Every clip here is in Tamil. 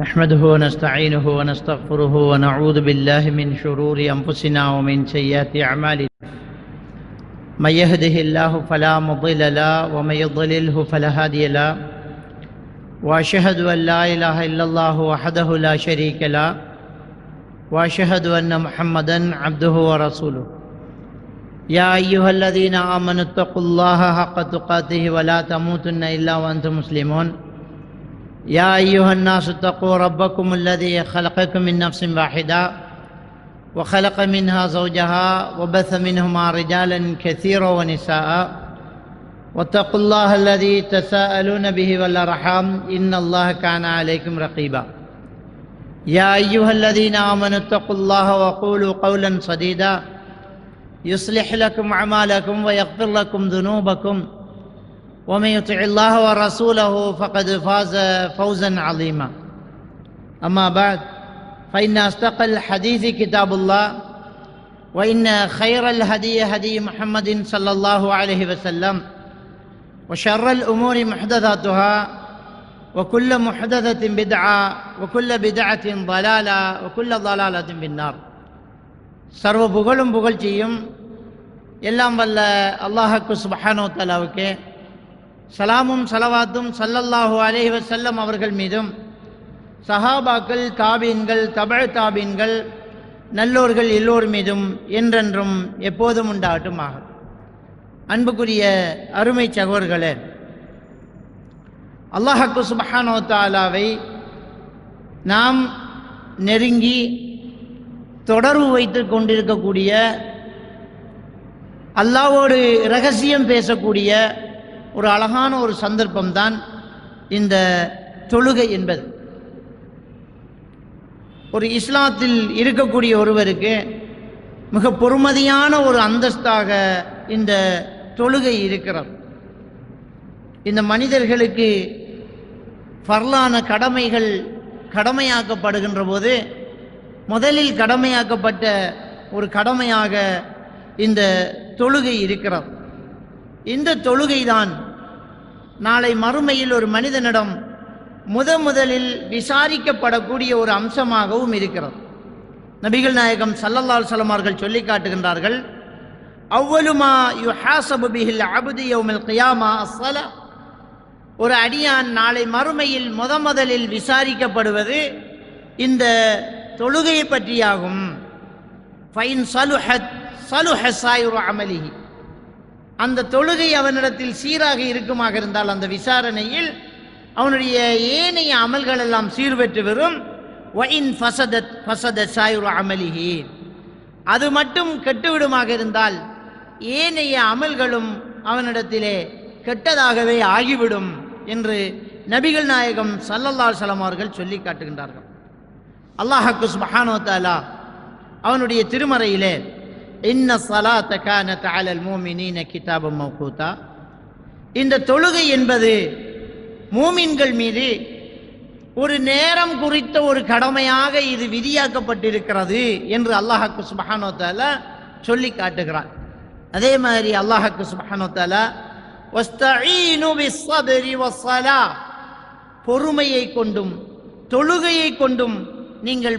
نحمده ونستعينه ونستغفره ونعوذ بالله من شرور أنفسنا ومن سيئات أعمالنا من يهده الله فلا مضل له ومن يضلله فلا هادي له وأشهد أن لا إله إلا الله وحده لا شريك له وأشهد أن محمدا عبده ورسوله يا أيها الذين آمنوا اتقوا الله حق تقاته ولا تموتن إلا وأنتم مسلمون يا أيها الناس اتقوا ربكم الذي خلقكم من نفس واحدة وخلق منها زوجها وبث منهما رجالا كثيرا ونساء واتقوا الله الذي تساءلون به والأرحام إن الله كان عليكم رقيبا يا أيها الذين آمنوا اتقوا الله وقولوا قولا سديدا يصلح لكم أعمالكم ويغفر لكم ذنوبكم ومن يطع الله ورسوله فقد فاز فوزا عظيما أما بعد فإن أصدق الحديث كتاب الله وإن خير الهدي هدي محمد صلى الله عليه وسلم وشر الأمور محدثاتها وكل محدثة بدعة وكل بدعة ضلالة وكل ضلالة في النار சர்வ புகழும் புகழ்ச்சியும் எல்லாம் வல்ல அல்லாஹ்வுக்கு சுப்ஹானஹு வ தஆலாவுக்கே சலாமும் சலவாத்தும் ஸல்லல்லாஹு அலைஹி வஸல்லம் அவர்கள் மீதும் சஹாபாக்கள் தாபீன்கள் தபஅ தாபீன்கள் நல்லோர்கள் எல்லோர் மீதும் என்றென்றும் எப்போதும் உண்டாகட்டுமாக. அன்புக்குரிய அருமை சகோதரர்களே, அல்லாஹ்வுக்கு சுப்ஹானஹு வ தஆலாவை நாம் நெருங்கி தொடர்பு வைத்து கொண்டிருக்கக்கூடிய, அல்லாஹ்வோடு இரகசியம் பேசக்கூடிய ஒரு அழகான ஒரு சந்தர்ப்பம்தான் இந்த தொழுகை என்பது. ஒரு இஸ்லாத்தில் இருக்கக்கூடிய ஒருவருக்கு மிக பொறுமதியான ஒரு அந்தஸ்தாக இந்த தொழுகை இருக்கிறது. இந்த மனிதர்களுக்கு ஃபர்லான கடமைகள் கடமையாக்கப்படுகின்ற போது முதலில் கடமையாக்கப்பட்ட ஒரு கடமையாக இந்த தொழுகை இருக்கிறது. இந்த தொழுகைதான் நாளை மறுமையில் ஒரு மனிதனிடம் முதலில் விசாரிக்கப்படக்கூடிய ஒரு அம்சமாகவும் இருக்கிறது. நபிகள் நாயகம் ஸல்லல்லாஹு அலைஹி வஸல்லம் அவர்கள் சொல்லி காட்டுகின்றார்கள், அவ்வலு மா யுஹாஸபு பிஹில் அப்து யௌமல் கியாமா அஸ்ஸலா. ஒரு அடியான் நாளை மறுமையில் முதலில் விசாரிக்கப்படுவது இந்த தொழுகையை பற்றியாகும். ஃபைன் சலுஹத் சலுஹ சாயிரு அமலிஹி. அந்த தொழுகை அவனிடத்தில் சீராக இருக்குமாக இருந்தால் அந்த விசாரணையில் அவனுடைய ஏனைய அமல்கள் எல்லாம் சீர்பெற்று வரும். வஇன் ஃபஸதத் ஃபஸதத் சாயிரு அமலிஹி. அது மட்டும் கெட்டுவிடுமாக இருந்தால் ஏனைய அமல்களும் அவனிடத்திலே கெட்டதாகவே ஆகிவிடும் என்று நபிகள் நாயகம் ஸல்லல்லாஹு அலைஹி வஸல்லம் அவர்கள் சொல்லி காட்டுகின்றார்கள். அல்லாஹ்வுக்கு சுப்ஹானஹு வ தஆலா அவனுடைய திருமறையிலே இன்ன ஸலாத கானத் அலல் முஃமினீன கிதாபம் மவ்கூதா, இந்த தொழுகை என்பது மூமின்கள் மீது ஒரு நேரம் குறித்த ஒரு கடமையாக இது விதியாக்கப்பட்டிருக்கிறது என்று அல்லாஹ்வுக்கு சுப்ஹானஹு வ தஆலா சொல்லி காட்டுகிறார். அதே மாதிரி அல்லாஹ்வுக்கு சுப்ஹானஹு வ தஆலா வஸ்தஈனு பிஸ்ஸப்ரி வஸ்ஸலா, பொறுமையை கொண்டும் தொழுகையை கொண்டும் நீங்கள்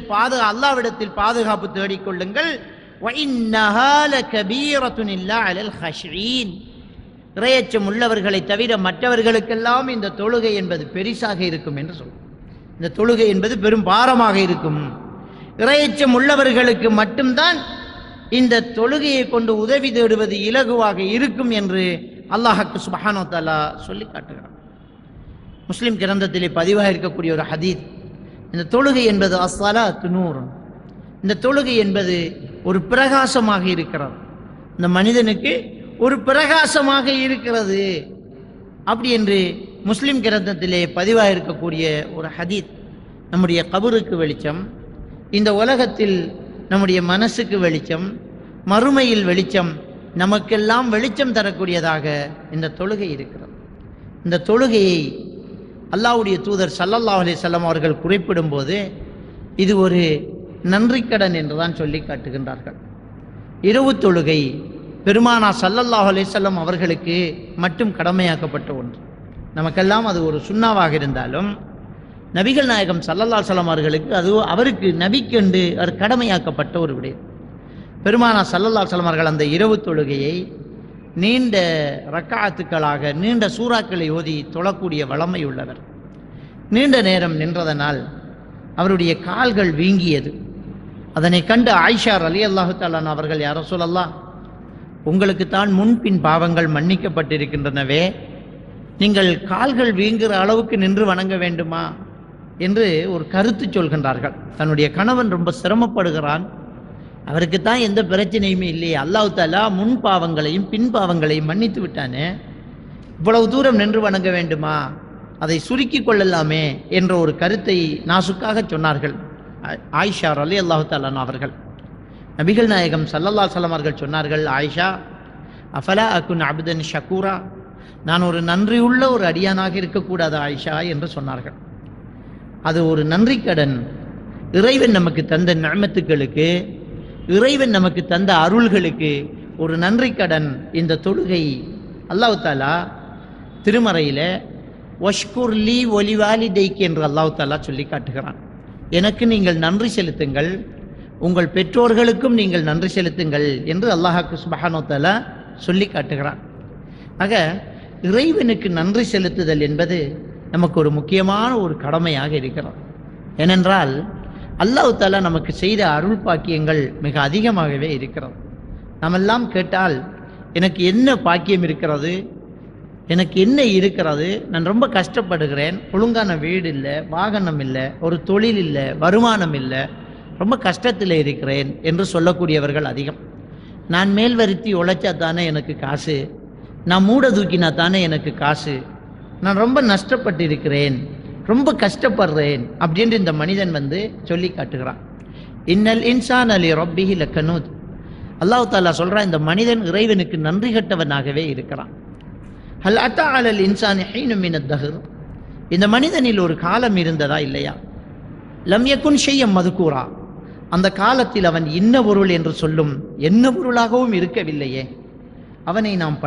அல்லாஹ்விடத்தில் பாதுகாப்பு தேடிக்கொள்ளுங்கள். வஇன்னஹா லகபீரத்துன் இல்லா அலல் ஹஷ்ஈன். இறையச்சம் உள்ளவர்களை தவிர மற்றவர்களுக்கெல்லாம் இந்த தொழுகை என்பது பெரிசாக இருக்கும் என்று சொல்லும். இந்த தொழுகை என்பது பெரும் பாரமாக இருக்கும். இறையச்சம் உள்ளவர்களுக்கு மட்டும்தான் இந்த தொழுகையை கொண்டு உதவி தேடுவது இலகுவாக இருக்கும் என்று அல்லாஹ்வுக்கு சுப்ஹானஹு வ தஆலா சொல்லி காட்டுகிறார். முஸ்லிம் கிரந்தத்திலே பதிவாக இருக்கக்கூடிய ஒரு ஹதீஸ், இந்த தொழுகை என்பது அஸ்ஸலாத்து நூர். இந்த தொழுகை என்பது ஒரு பிரகாசமாக இருக்கிறது. இந்த மனிதனுக்கு ஒரு பிரகாசமாக இருக்கிறது அப்படி என்று முஸ்லிம் கிரந்தத்திலே பதிவாக இருக்கக்கூடிய ஒரு ஹதீஸ். நம்முடைய கபருக்கு வெளிச்சம், இந்த உலகத்தில் நம்முடைய மனசுக்கு வெளிச்சம், மறுமையில் வெளிச்சம், நமக்கெல்லாம் வெளிச்சம் தரக்கூடியதாக இந்த தொழுகை இருக்கிறது. இந்த தொழுகையை அல்லாஹ்வுடைய தூதர் ஸல்லல்லாஹு அலைஹி வஸல்லம் அவர்கள் குறிப்பிடும் போது இது ஒரு நன்றிக்கடன் என்றுதான் சொல்லி காட்டுகின்றார்கள். இரவு தொழுகை பெருமானார் ஸல்லல்லாஹு அலைஹி வஸல்லம் அவர்களுக்கு மட்டும் கடமையாக்கப்பட்ட ஒன்று. நமக்கெல்லாம் அது ஒரு சுன்னாவாக இருந்தாலும் நபிகள் நாயகம் ஸல்லல்லாஹு அலைஹி வஸல்லம் அவர்களுக்கு அது அவருக்கு நபிக்கென்று அது கடமையாக்கப்பட்ட ஒரு விடயம். பெருமானார் ஸல்லல்லாஹு அலைஹி வஸல்லம் அவர்கள் அந்த இரவு தொழுகையை நீண்ட ரக்காத்துக்களாக நீண்ட சூறாக்களை ஓதி தொழக்கூடிய வளமை உள்ளவர். நீண்ட நேரம் நின்றதனால் அவருடைய கால்கள் வீங்கியது. அதனை கண்டு ஆயிஷா ரலியல்லாஹு தஆலா அவர்கள், யா ரசூலல்லாஹ், உங்களுக்கு தான் முன்பின் பாவங்கள் மன்னிக்கப்பட்டிருக்கின்றனவே, நீங்கள் கால்கள் வீங்குகிற அளவுக்கு நின்று வணங்க வேண்டுமா என்று ஒரு கருத்து சொல்கின்றார்கள். தன்னுடைய கணவன் ரொம்ப சிரமப்படுகிறான், அவருக்கு தான் எந்த பிரச்சனையுமே இல்லையே, அல்லாஹ் தஆலா முன் பாவங்களையும் பின் பாவங்களையும் மன்னித்து விட்டானே, இவ்வளவு தூரம் நின்று வணங்க வேண்டுமா, அதை சுருக்கி கொள்ளலாமே என்ற ஒரு கருத்தை நாசுக்காக சொன்னார்கள் ஆயிஷா ரலியல்லாஹு தஆலா அவர்கள். நபிகள் நாயகம் ஸல்லல்லாஹு அலைஹி வஸல்லம் அவர்கள் சொன்னார்கள், ஆயிஷா, அஃபலா அகுன் அப்தன் ஷக்கூரா, நான் ஒரு நன்றியுள்ள ஒரு அடியானாக இருக்கக்கூடாது ஆயிஷா என்று சொன்னார்கள். அது ஒரு நன்றி கடன். இறைவன் நமக்கு தந்த நிஅமத்துகளுக்கு, இறைவன் நமக்கு தந்த அருள்களுக்கு ஒரு நன்றி கடன் இந்த தொழுகை. அல்லாஹ் தஆலா திருமறையில் வஷ்குர்லி ஒலிவாலிதைக்கு என்று அல்லாஹ் தஆலா சொல்லி காட்டுகிறான். எனக்கு நீங்கள் நன்றி செலுத்துங்கள், உங்கள் பெற்றோர்களுக்கும் நீங்கள் நன்றி செலுத்துங்கள் என்று அல்லாஹ் சுப்ஹானஹு வ தஆலா சொல்லி காட்டுகிறான். ஆக இறைவனுக்கு நன்றி செலுத்துதல் என்பது நமக்கு ஒரு முக்கியமான ஒரு கடமையாக இருக்கிறது. ஏனென்றால் அல்லாஹ் தஆலா நமக்கு செய்த அருள் பாக்கியங்கள் மிக அதிகமாகவே இருக்கிறது. நாமெல்லாம் கேட்டால் எனக்கு என்ன பாக்கியம் இருக்கிறது, எனக்கு என்ன இருக்கிறது, நான் ரொம்ப கஷ்டப்படுகிறேன், ஒழுங்கான வீடு இல்லை, வாகனம் இல்லை, ஒரு தொழில் இல்லை, வருமானம் இல்லை, ரொம்ப கஷ்டத்தில் இருக்கிறேன் என்று சொல்லக்கூடியவர்கள் அதிகம். நான் மேல் வருத்தி உழைச்சா தானே எனக்கு காசு, நான் மூட தூக்கினா தானே எனக்கு காசு, நான் ரொம்ப நஷ்டப்பட்டு இருக்கிறேன், ரொம்ப கஷ்டப்படுறேன் அப்படின்ட்டு இந்த மனிதன் வந்து சொல்லி காட்டுகிறான். இன்னல் இன்சான் அலி ரப்பிஹி லக்கனூத். அல்லாஹ் தஆலா சொல்கிறான், இந்த மனிதன் இறைவனுக்கு நன்றி கட்டவனாகவே இருக்கிறான். ஹல் அத்தா அலல் இன்சானி ஹீனும் மினத் தஹர். இந்த மனிதனில் ஒரு காலம் இருந்ததா இல்லையா? லம் யகுன் ஷையம் மதுக்கூரா. அந்த காலத்தில் அவன் இன்ன பொருள் என்று சொல்லும் என்ன பொருளாகவும் இருக்கவில்லையே. அவனை நாம்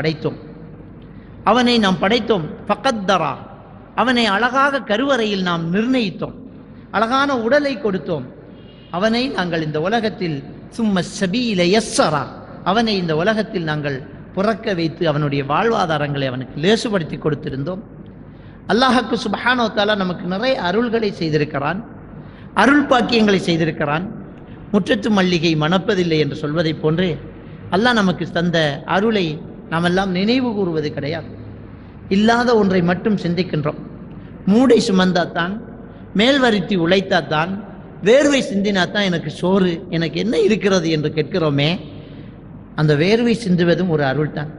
படைத்தோம். ஃபகத்தரா. அவனை அழகாக கருவறையில் நாம் நிர்ணயித்தோம், அழகான உடலை கொடுத்தோம். அவனை நாங்கள் இந்த உலகத்தில் சும்ம சபீல யஸ்ஸரா, அவனை இந்த உலகத்தில் நாங்கள் புறக்க வைத்து அவனுடைய வாழ்வாதாரங்களை அவனுக்கு லேசுபடுத்தி கொடுத்திருந்தோம். அல்லாஹ்க்கு சுப்ஹானஹு வ தஆலா நமக்கு நிறைய அருள்களை செய்திருக்கிறான், அருள் பாக்கியங்களை செய்திருக்கிறான். முற்றத்து மல்லிகை மணப்பதில்லை என்று சொல்வதை போன்றே அல்லாஹ் நமக்கு தந்த அருளை நாம் எல்லாம் நினைவு கூறுவது கிடையாது. இல்லாத ஒன்றை மட்டும் சிந்திக்கின்றோம். மூடை சுமந்தாத்தான், மேல் வருத்தி உழைத்தாத்தான், வேர்வை சிந்தினாத்தான் எனக்கு சோறு, எனக்கு என்ன இருக்கிறது என்று கேட்கிறோமே. அந்த வேர்வை சிந்துவதும் ஒரு அருள்தான்,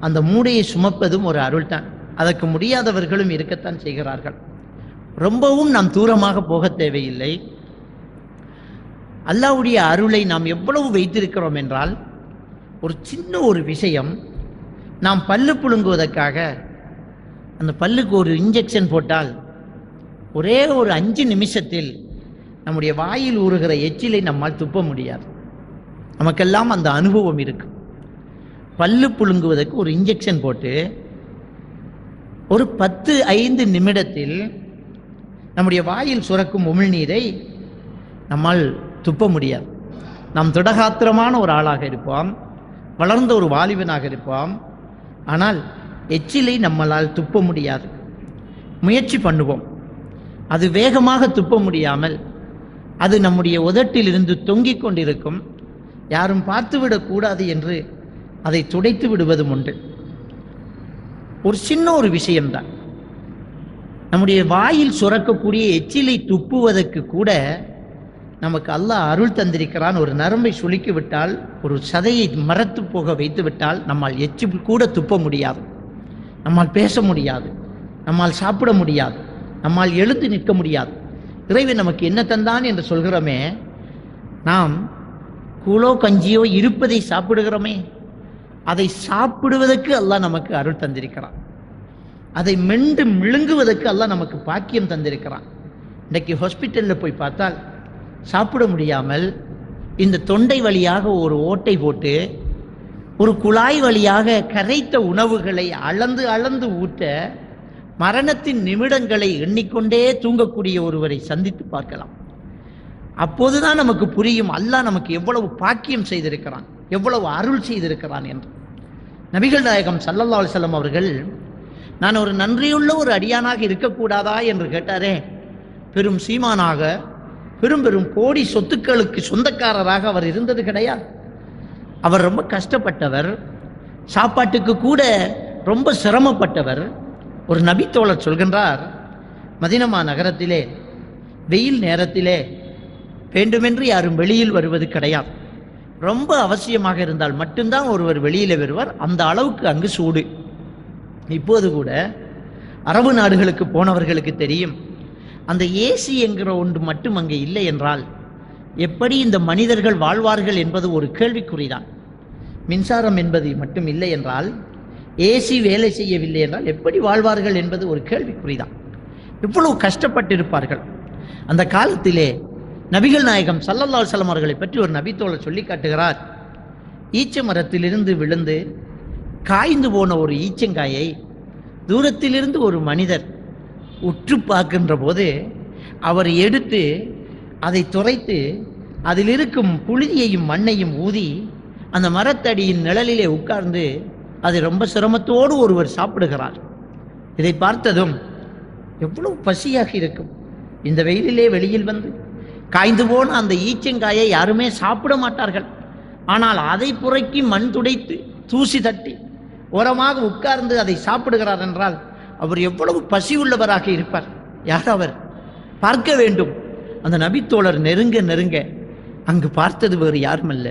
அந்த மூடையை சுமப்பதும் ஒரு அருள்தான். அதற்கு முடியாதவர்களும் இருக்கத்தான் செய்கிறார்கள். ரொம்பவும் நாம் தூரமாக போக தேவையில்லை. அல்லாஹ்வுடைய அருளை நாம் எவ்வளவு வைத்திருக்கிறோம் என்றால், ஒரு சின்ன ஒரு விஷயம், நாம் பல்லு புழுங்குவதற்காக அந்த பல்லுக்கு ஒரு இன்ஜெக்ஷன் போட்டால் ஒரே ஒரு 5 நிமிஷத்தில் நம்முடைய வாயில் ஊறுகிற எச்சிலை நம்மால் துப்ப முடியாது. நமக்கெல்லாம் அந்த அனுபவம் இருக்கு. பல்லு புழுங்குவதற்கு ஒரு இன்ஜெக்ஷன் போட்டு ஒரு 10-5 நிமிடத்தில் நம்முடைய வாயில் சுரக்கும் உமிழ்நீரை நம்மால் துப்ப முடியாது. நாம் திடகாத்திரமான ஒரு ஆளாக இருப்போம், வளர்ந்த ஒரு வாலிபனாக இருப்போம், ஆனால் எச்சிலை நம்மளால் துப்ப முடியாது. முயற்சி பண்ணுவோம், அது வேகமாக துப்ப முடியாமல் அது நம்முடைய உதட்டிலிருந்து தொங்கிக் கொண்டிருக்கும். யாரும் பார்த்துவிடக்கூடாது என்று அதை துடைத்து விடுவதும் உண்டு. ஒரு சின்ன ஒரு விஷயம்தான். நம்முடைய வாயில் சுரக்கக்கூடிய எச்சிலை துப்புவதற்கு கூட நமக்கு அல்லாஹ் அருள் தந்திருக்கிறான். ஒரு நரம்பை சுளுக்கி விட்டால், ஒரு சதையை மரத்து போக வைத்து விட்டால் நம்மால் எச்சி கூட துப்ப முடியாது, நம்மால் பேச முடியாது, நம்மால் சாப்பிட முடியாது, நம்மால் எழுந்து நிற்க முடியாது. இறைவன் நமக்கு என்ன தந்தான் என்று சொல்கிறோமே, நாம் கூழோ கஞ்சியோ இருப்பதை சாப்பிடுகிறோமே, அதை சாப்பிடுவதற்கு அல்லாஹ் நமக்கு அருள் தந்திருக்கிறான். அதை மென்று விழுங்குவதற்கு அல்லாஹ் நமக்கு பாக்கியம் தந்திருக்கிறான். இன்றைக்கு ஹாஸ்பிட்டலில் போய் பார்த்தால் சாப்பிட முடியாமல் இந்த தொண்டை வழியாக ஒரு ஓட்டை போட்டு ஒரு குழாய் வழியாக கரைத்த உணவுகளை அளந்து அளந்து ஊட்ட மரணத்தின் நிமிடங்களை எண்ணிக்கொண்டே தூங்கக்கூடிய ஒருவரை சந்தித்து பார்க்கலாம். அப்போதுதான் நமக்கு புரியும் அல்லாஹ் நமக்கு எவ்வளவு பாக்கியம் செய்திருக்கிறான், எவ்வளவு அருள் செய்திருக்கிறான் என்று. நபிகள் நாயகம் ஸல்லல்லாஹு அலைஹி வஸல்லம் அவர்கள், நான் ஒரு நன்றியுள்ள ஒரு அடியானாக இருக்கக்கூடாதா என்று கேட்டாரே, பெரும் சீமானாக பெரும் பெரும் கோடி சொத்துக்களுக்கு சொந்தக்காரராக அவர் இருந்தது கிடையாது. அவர் ரொம்ப கஷ்டப்பட்டவர், சாப்பாட்டுக்கு கூட ரொம்ப சிரமப்பட்டவர். ஒரு நபித்தோழர் சொல்கின்றார், மதீனா நகரத்திலே வெயில் நேரத்திலே வேண்டுமென்று யாரும் வெளியில் வருவது கிடையாது. ரொம்ப அவசியமாக இருந்தால் மட்டும்தான் ஒருவர் வெளியில் வருவார். அந்த அளவுக்கு அங்கு சூடு. இப்போது கூட அரபு நாடுகளுக்கு போனவர்களுக்கு தெரியும், அந்த ஏசி என்கிற ஒன்று மட்டும் அங்கே இல்லை என்றால் எப்படி இந்த மனிதர்கள் வாழ்வார்கள் என்பது ஒரு கேள்விக்குறிதான். மின்சாரம் என்பது மட்டும் இல்லை என்றால், ஏசி வேலை செய்யவில்லை என்றால் எப்படி வாழ்வார்கள் என்பது ஒரு கேள்விக்குறிதான். இவ்வளவு கஷ்டப்பட்டிருப்பார்கள். அந்த காலத்திலே நபிகள் நாயகம் ஸல்லல்லாஹு அலைஹி வஸல்லம் அவர்களை பற்றி ஒரு நபித்தோழர் சொல்லி காட்டுகிறார். ஈச்ச மரத்திலிருந்து விழுந்து காய்ந்து போன ஒரு ஈச்சங்காயை தூரத்திலிருந்து ஒரு மனிதர் உற்று பார்க்கின்ற போது அவர் எடுத்து அதை துரைத்து அதில் இருக்கும் புழுதியையும் மண்ணையும் ஊதி அந்த மரத்தடியின் நிழலிலே உட்கார்ந்து அதை ரொம்ப சிரமத்தோடு ஒருவர் சாப்பிடுகிறார். இதை பார்த்ததும் எவ்வளவு பசியாக இருக்கும். இந்த வெயிலிலே வெளியில் வந்து காய்ந்து போன அந்த ஈச்சங்காயை யாருமே சாப்பிட மாட்டார்கள். ஆனால் அதை புரைக்கி மண் துடைத்து தூசி தட்டி ஓரமாக உட்கார்ந்து அதை சாப்பிடுகிறார் என்றால் அவர் எவ்வளவு பசி உள்ளவராக இருப்பார். யார் அவர்? பார்க்க வேண்டும். அந்த நபித்தோழர் நெருங்க நெருங்க அங்கு பார்த்தது வேறு யாருமல்ல,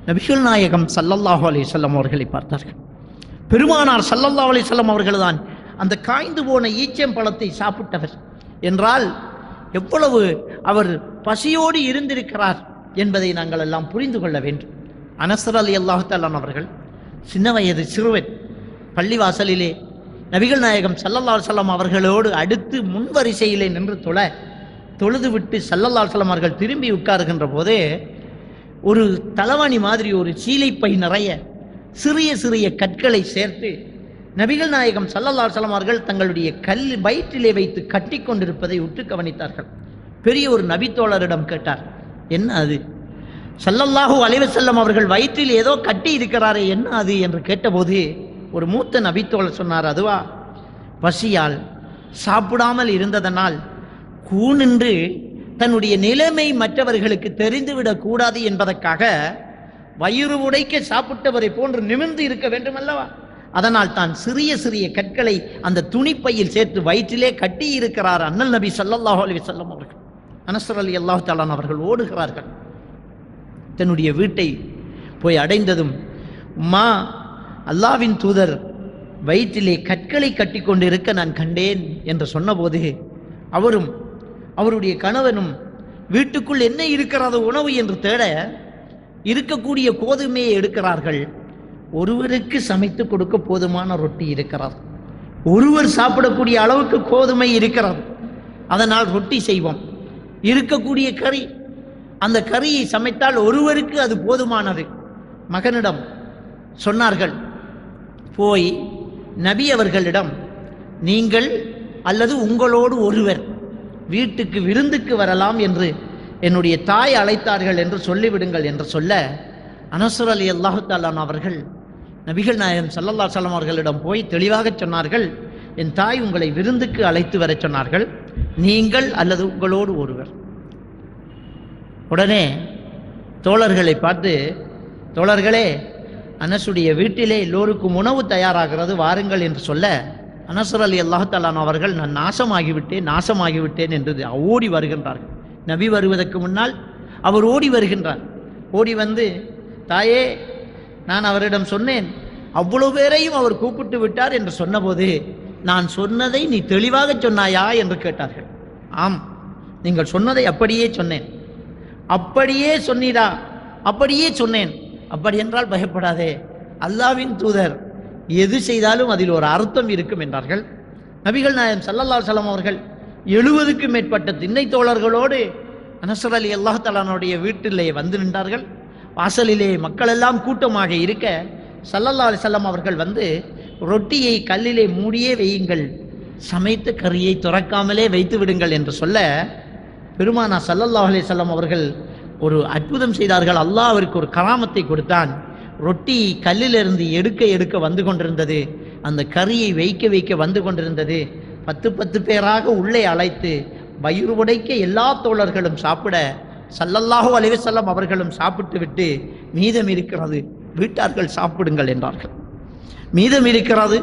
நபிகள் நாயகம் ஸல்லல்லாஹு அலைஹி வஸல்லம் அவர்களை பார்த்தார்கள். பெருமானார் ஸல்லல்லாஹு அலைஹி வஸல்லம் அவர்கள்தான் அந்த காய்ந்து போன ஈச்சம்பழத்தை சாப்பிட்டவர் என்றால் எவ்வளவு அவர் பசியோடு இருந்திருக்கிறார் என்பதை நாங்கள் எல்லாம் புரிந்து கொள்ள வேண்டும். அனஸ் ரலியல்லாஹு தஆலா அவர்கள் சின்ன வயது சிறுவன் பள்ளிவாசலிலே நபிகள் நாயகம் ஸல்லல்லாஹு அலைஹி வஸல்லம் அவர்களோடு அடுத்து முன்வரிசையிலே நின்று தொழுது விட்டு ஸல்லல்லாஹு அலைஹி வஸல்லம் அவர்கள் திரும்பி உட்காருகின்ற போதே ஒரு தலவாணி மாதிரி ஒரு சீலைப்பை நிறைய சிறிய சிறிய கற்களை சேர்த்து நபிகள் நாயகம் ஸல்லல்லாஹு அலைஹி வஸல்லம் அவர்கள் தங்களுடைய வயிற்றிலே வைத்து கட்டி கொண்டிருப்பதை உற்று கவனித்தார்கள். பெரிய ஒரு நபித்தோழரிடம் கேட்டார், என்ன அது? ஸல்லல்லாஹு அலைஹி வஸல்லம் அவர்கள் வயிற்றில் ஏதோ கட்டி இருக்கிறாரே, என்ன அது என்று கேட்டபோது ஒரு மூத்த நபித்தோழர் சொன்னார், அதுவா, பசியால் சாப்பிடாமல் இருந்ததனால் கூனின்று தன்னுடைய நிலைமை மற்றவர்களுக்கு தெரிந்துவிடக் கூடாது என்பதற்காக வயிறு உடைக்க சாப்பிட்டவரை போன்று நிமிர்ந்து இருக்க வேண்டும் அல்லவா, அதனால் தான் சிறிய சிறிய கற்களை அந்த துணிப்பையில் சேர்த்து வயிற்றிலே கட்டி இருக்கிறார் அண்ணல் நபி ஸல்லல்லாஹு அலைஹி வஸல்லம் அவர்கள். அனஸ் ரலியல்லாஹு தஆலா அவர்கள் ஓடுகிறார்கள். தன்னுடைய வீட்டை போய் அடைந்ததும், உம்மா, அல்லாஹ்வின் தூதர் வயிற்றிலே கற்களை கட்டி கொண்டு இருக்க நான் கண்டேன் என்று சொன்னபோது அவரும் அவருடைய கணவனும் வீட்டுக்குள் என்ன இருக்கிறது உணவு என்று தேட இருக்கக்கூடிய கோதுமையை எடுக்கிறார்கள். ஒருவருக்கு சமைத்து கொடுக்க போதுமான ரொட்டி இருக்கிறது, ஒருவர் சாப்பிடக்கூடிய அளவுக்கு கோதுமை இருக்கிறது, அதனால் ரொட்டி செய்வோம். இருக்கக்கூடிய கறி, அந்த கறியை சமைத்தால் ஒருவருக்கு அது போதுமானது. மகனிடம் சொன்னார்கள், போய் நபி அவர்களிடம் நீங்கள் அல்லது உங்களோடு ஒருவர் வீட்டுக்கு விருந்துக்கு வரலாம் என்று என்னுடைய தாய் அழைத்தார்கள் என்று சொல்லிவிடுங்கள் என்று சொல்ல, அனஸ் ரலியல்லாஹு தஆலா அவர்கள் நபிகள் நாயகம் ஸல்லல்லாஹு அலைஹி வஸல்லம் அவர்களிடம் போய் தெளிவாக சொன்னார்கள், என் தாய் உங்களை விருந்துக்கு அழைத்து வர சொன்னார்கள், நீங்கள் அல்லது உங்களோடு ஒருவர். உடனே தோழர்களை பார்த்து, தோழர்களே, அனசுடைய வீட்டிலே எல்லோருக்கும் உணவு தயாராகிறது, வாருங்கள் என்று சொல்ல, அனஸ் ரலியல்லாஹு தஆலா அவர்கள் நான் நாசமாகிவிட்டேன் என்று ஓடி வருகின்றார்கள். நபி வருவதற்கு முன்னால் அவர் ஓடி வருகின்றார். ஓடி வந்து, தாயே, நான் அவரிடம் சொன்னேன், அவ்வளவு பேரையும் அவர் கூப்பிட்டு விட்டார் என்று சொன்னபோது நான் சொன்னதை நீ தெளிவாக சொன்னாயா என்று கேட்டார்கள். ஆம், நீங்கள் சொன்னதை அப்படியே சொன்னேன். அப்படியே சொன்னீரா? அப்படியே சொன்னேன். அப்படி என்றால் பயப்படாதே, அல்லாஹ்வின் தூதர் எது செய்தாலும் அதில் ஒரு அர்த்தம் இருக்கும் என்றார்கள். நபிகள் நாயகம் ஸல்லல்லாஹு அலைஹி வஸல்லம் அவர்கள் 70க்கும் மேற்பட்ட திண்ணை தோழர்களோடு அனஸ் ரலியல்லாஹு தஆலாவுடைய வீட்டிலே வந்து நின்றார்கள். வாசலிலே மக்கள் எல்லாம் கூட்டமாக இருக்க ஸல்லல்லாஹு அலைஹி வஸல்லம் அவர்கள் வந்து, ரொட்டியை கல்லிலே மூடியே வையுங்கள், சமைத்த கறியை துறக்காமலே வைத்து விடுங்கள் என்று சொல்ல, பெருமானா ஸல்லல்லாஹு அலைஹி வஸல்லம் அவர்கள் ஒரு அற்புதம் செய்தார்கள். அல்லாஹ் அவருக்கு ஒரு கராமத்தை கொடுத்தான். ரொட்டி கல்லிலிருந்து எடுக்க எடுக்க வந்து கொண்டிருந்தது, அந்த கறியை வைக்க வைக்க வந்து கொண்டிருந்தது. 10 பேராக உள்ளே அழைத்து வயிறு உடைக்க எல்லா தோழர்களும் சாப்பிட, ஸல்லல்லாஹு அலைஹி வஸல்லம் அவர்களும் சாப்பிட்டு விட்டு மீதம் இருக்கிறது வீட்டார்கள் சாப்பிடுங்கள் என்றார்கள். மீதம் இருக்கிறது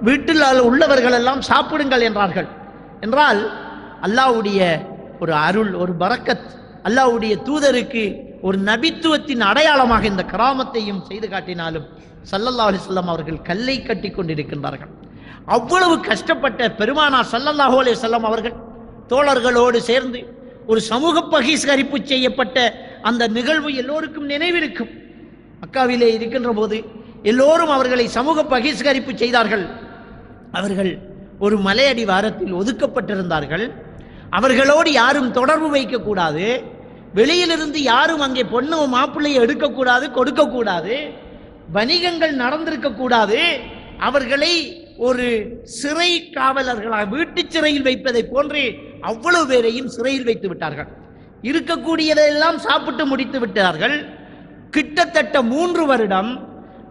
வீட்டில் உள்ளவர்கள் எல்லாம் சாப்பிடுங்கள் என்றார்கள். என்றால் அல்லாஹ்வுடைய ஒரு அருள், ஒரு பரக்கத், அல்லாஹ்வுடைய தூதருக்கு ஒரு நபித்துவத்தின் அடையாளமாக இந்த கராமத்தையும் செய்து காட்டினாலும் ஸல்லல்லாஹு அலைஹி வஸல்லம் அவர்கள் கல்லை கட்டி கொண்டிருக்கின்றார்கள். அவ்வளவு கஷ்டப்பட்ட பெருமானார் ஸல்லல்லாஹு அலைஹி வஸல்லம் அவர்கள் தோழர்களோடு சேர்ந்து ஒரு சமூக பகிஷ்கரிப்பு செய்யப்பட்ட அந்த நிகழ்வு எல்லோருக்கும் நினைவிருக்கும். மக்காவிலே இருக்கின்ற போது எல்லோரும் அவர்களை சமூக பகிஷ்கரிப்பு செய்தார்கள். அவர்கள் ஒரு மலையடி வாரத்தில் ஒதுக்கப்பட்டிருந்தார்கள். அவர்களோடு யாரும் தொடர்பு வைக்கக்கூடாது, வெளியிலிருந்து யாரும் அங்கே பொண்ணு மாப்பிள்ளையை எடுக்கக்கூடாது, கொடுக்கக்கூடாது, வணிகங்கள் நடந்திருக்கக்கூடாது. அவர்களை ஒரு சிறை காவலர்களாக வீட்டு சிறையில் வைப்பதை போன்று அவ்வளவு பேரையும் சிறையில் வைத்து விட்டார்கள். இருக்கக்கூடியதெல்லாம் சாப்பிட்டு முடித்து விட்டார்கள். கிட்டத்தட்ட 3 வருடம்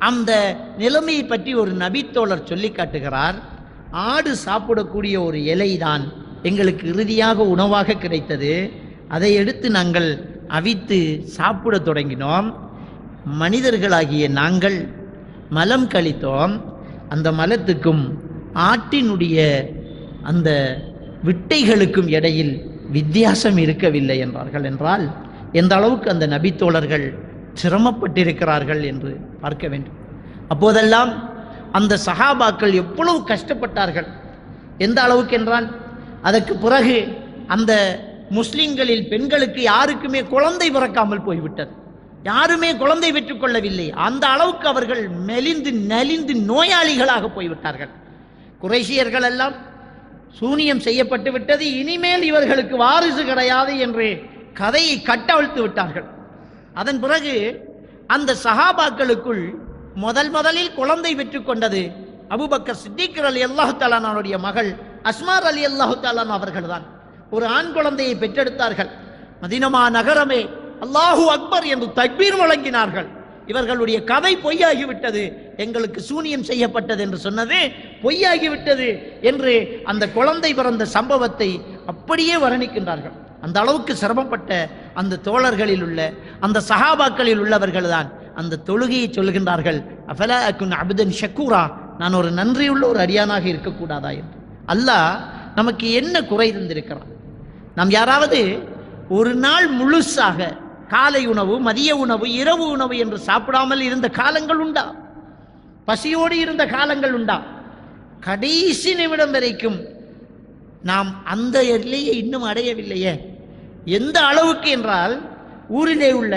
அந்த நிலைமையை பற்றி ஒரு நபித்தோழர் சொல்லி காட்டுகிறார். ஆடு சாப்பிடக்கூடிய ஒரு இலை தான் எங்களுக்கு இறுதியாக உணவாக கிடைத்தது. அதை எடுத்து நாங்கள் அவித்து சாப்பிட தொடங்கினோம். மனிதர்களாகிய நாங்கள் மலம் கழித்தோம். அந்த மலத்துக்கும் ஆட்டினுடைய அந்த விட்டைகளுக்கும் இடையில் வித்தியாசம் இருக்கவில்லை என்றார்கள். என்றால் எந்த அளவுக்கு அந்த நபித்தோழர்கள் சிரமப்பட்டிருக்கிறார்கள் என்று பார்க்க வேண்டும். அப்போதெல்லாம் அந்த சஹாபாக்கள் எவ்வளவு கஷ்டப்பட்டார்கள், எந்த அளவுக்கு என்றால் அதற்கு பிறகு அந்த முஸ்லிம்களில் பெண்களுக்கு யாருக்குமே குழந்தை பிறக்காமல் போய்விட்டது. யாருமே குழந்தை பெற்றுக் கொள்ளவில்லை. அந்த அளவுக்கு அவர்கள் மெலிந்து நலிந்து நோயாளிகளாக போய்விட்டார்கள். குறைஷியர்கள் எல்லாம் சூனியம் செய்யப்பட்டு விட்டது, இனிமேல் இவர்களுக்கு வாரிசு கிடையாது என்று கதையை கட்டவிழ்த்து விட்டார்கள். அதன் பிறகு அந்த சஹாபாக்களுக்குள் முதலில் குழந்தை பெற்றுக் கொண்டது அபூபக்கர் சித்திக் ரலியல்லாஹு தஆலா அவருடைய மகள் அஸ்மா ரலியல்லாஹு தஆலா அவர்கள் தான். ஒரு ஆண் குழந்தையை பெற்றெடுத்தார்கள். மதீனா நகரமே அல்லாஹு அக்பர் என்று தக்பீர் வழங்கினார்கள். இவர்களுடைய கதை பொய்யாகிவிட்டது, எங்களுக்கு சூனியம் செய்யப்பட்டது என்று சொன்னது பொய்யாகிவிட்டது என்று அந்த குழந்தை பிறந்த சம்பவத்தை அப்படியே வர்ணிக்கின்றார்கள். அந்த அளவுக்கு சிரமப்பட்ட அந்த தோழர்களில் உள்ள அந்த சஹாபாக்களில் உள்ளவர்கள் தான் அந்த தொழுகையை சொல்கின்றார்கள். அஃபலா அகுன் அப்தன் ஷக்கூரா, நான் ஒரு நன்றியுள்ள ஒரு அடியானாக இருக்கக்கூடாதா என்று. அல்லாஹ் நமக்கு என்ன குறை தந்திருக்கிறான்? நாம் யாராவது ஒரு நாள் முழுசாக காலை உணவு, மதிய உணவு, இரவு உணவு என்று சாப்பிடாமல் இருந்த காலங்கள் உண்டா? பசியோடு இருந்த காலங்கள் உண்டா? கடைசி நிமிடம் வரைக்கும் நாம் அந்த எல்லையை இன்னும் அடையவில்லையே. எந்த அளவுக்கு என்றால், ஊரிலே உள்ள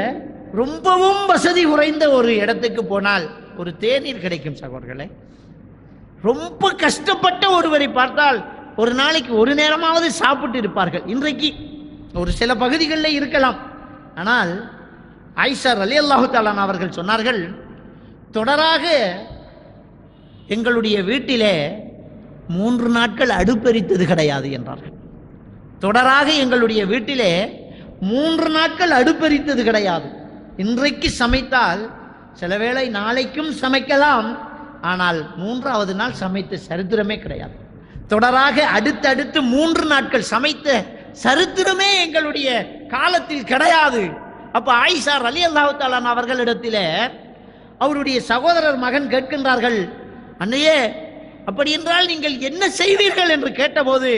ரொம்பவும் வசதி குறைந்த ஒரு இடத்துக்கு போனால் ஒரு தேநீர் கிடைக்கும் சகோதரர்களே. ரொம்ப கஷ்டப்பட்ட ஒருவரை பார்த்தால் ஒரு நாளைக்கு ஒரு நேரமாவது சாப்பிட்டு இருப்பார்கள். இன்றைக்கு ஒரு சில பகுதிகளில் இருக்கலாம். ஆனால் ஆயிஷா ரலியல்லாஹு தஆலா அவர்கள் சொன்னார்கள், தொடராக எங்களுடைய வீட்டிலே 3 நாட்கள் அடுப்பெரித்தது கிடையாது என்றார்கள். தொடராக எங்களுடைய வீட்டிலே 3 நாட்கள் அடுப்பெரித்தது கிடையாது. இன்றைக்கு சமைத்தால் சில வேளை நாளைக்கும் சமைக்கலாம், ஆனால் 3வது நாள் சமைத்த சரித்திரமே கிடையாது. தொடராக அடுத்தடுத்து 3 நாட்கள் சமைத்த சரித்திரமே எங்களுடைய காலத்தில் கிடையாது. அப்ப ஆயிஷா ரலியல்லாஹு தஆலா அவர்களிடத்திலே அவருடைய சகோதரர் மகன் கேட்கின்றார்கள், அன்னையே அப்படி என்றால் நீங்கள் என்ன செய்வீர்கள் என்று கேட்டபோது,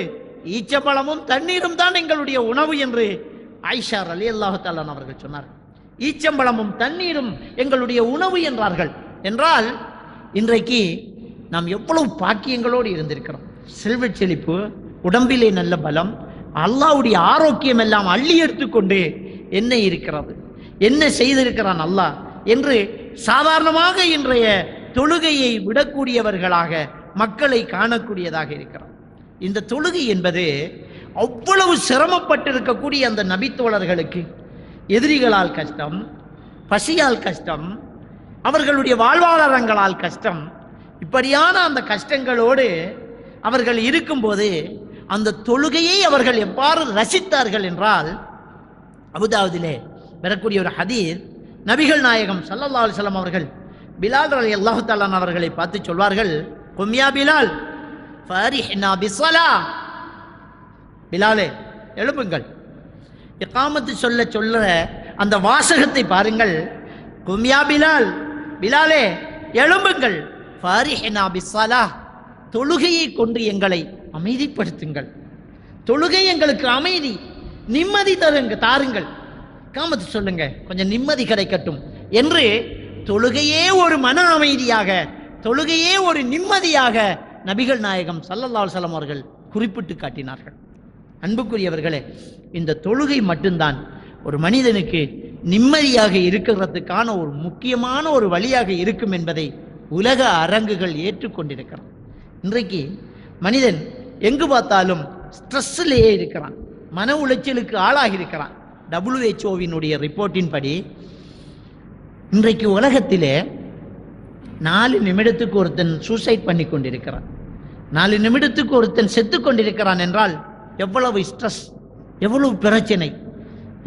ஈச்சப்பழமும் தண்ணீரும் தான் எங்களுடைய உணவு என்று ஆயிஷா ரலியல்லாஹு தஆலா அவர்கள் சொன்னார்கள். ஈச்சம்பழமும் தண்ணீரும் எங்களுடைய உணவு என்றார்கள். என்றால் இன்றைக்கு நாம் எவ்வளவு பாக்கியங்களோடு இருந்திருக்கிறோம். செல்வ செழிப்பு, உடம்பிலே நல்ல பலம், அல்லாஹ்வுடைய ஆரோக்கியம் எல்லாம் அள்ளி எடுத்துக்கொண்டு என்ன இருக்கிறது, என்ன செய்திருக்கிறான் அல்லாஹ் என்று சாதாரணமாக இன்றைய தொழுகையை விடக்கூடியவர்களாக மக்களை காணக்கூடியதாக இருக்கிறார். இந்த தொழுகை என்பது அவ்வளவு சிரமப்பட்டிருக்கக்கூடிய அந்த நபித்தோழர்களுக்கு எதிரிகளால் கஷ்டம், பசியால் கஷ்டம், அவர்களுடைய வாழ்வாதாரங்களால் கஷ்டம், இப்படியான அந்த கஷ்டங்களோடு அவர்கள் இருக்கும்போது அந்த தொழுகையை அவர்கள் எவ்வாறு ரசித்தார்கள் என்றால், அபுதாவுதிலே வரக்கூடிய ஒரு ஹதீஸ், நபிகள் நாயகம் ஸல்லல்லாஹு அலைஹி வஸல்லம் அவர்கள் பிலால் ரலியல்லாஹு தஆலா அவர்களை பார்த்து சொல்வார்கள், கும் யா பிலால் ஃபரிஹ்னா பிஸ்ஸலா, பிலாலே எழுப்புங்கள். இகாமத்து சொல்ல அந்த வாசகத்தை பாருங்கள், கும் யா பிலால், பிலாலே எழும்புங்கள், ஃபரிஹ்னா பிஸ்ஸலா, தொழுகையை கொண்டு எங்களை அமைதிப்படுத்துங்கள், தொழுகை எங்களுக்கு அமைதி நிம்மதி தாருங்கள், காமத்து சொல்லுங்க, கொஞ்சம் நிம்மதி கிடைக்கட்டும் என்று தொழுகையே ஒரு மன அமைதியாக, தொழுகையே ஒரு நிம்மதியாக நபிகள் நாயகம் ஸல்லல்லாஹு அலைஹி வஸல்லம் அவர்கள் குறிப்பிட்டு காட்டினார்கள். அன்புக்குரியவர்களே, இந்த தொழுகை மட்டும்தான் ஒரு மனிதனுக்கு நிம்மதியாக இருக்கிறதுக்கான ஒரு முக்கியமான ஒரு வழியாக இருக்கும் என்பதை உலக அரங்குகள் ஏற்றுக்கொண்டிருக்கிறான். இன்றைக்கு மனிதன் எங்கு பார்த்தாலும் ஸ்ட்ரெஸ்ஸிலேயே இருக்கிறான், மன உளைச்சலுக்கு ஆளாகி இருக்கிறான். WHO ரிப்போர்ட்டின் படி இன்றைக்கு உலகத்திலே 4 நிமிடத்துக்கு ஒருத்தன் சூசைட் பண்ணி கொண்டிருக்கிறான், 4 நிமிடத்துக்கு ஒருத்தன் செத்து கொண்டிருக்கிறான் என்றால் எவ்வளவு ஸ்ட்ரெஸ், எவ்வளவு பிரச்சனை.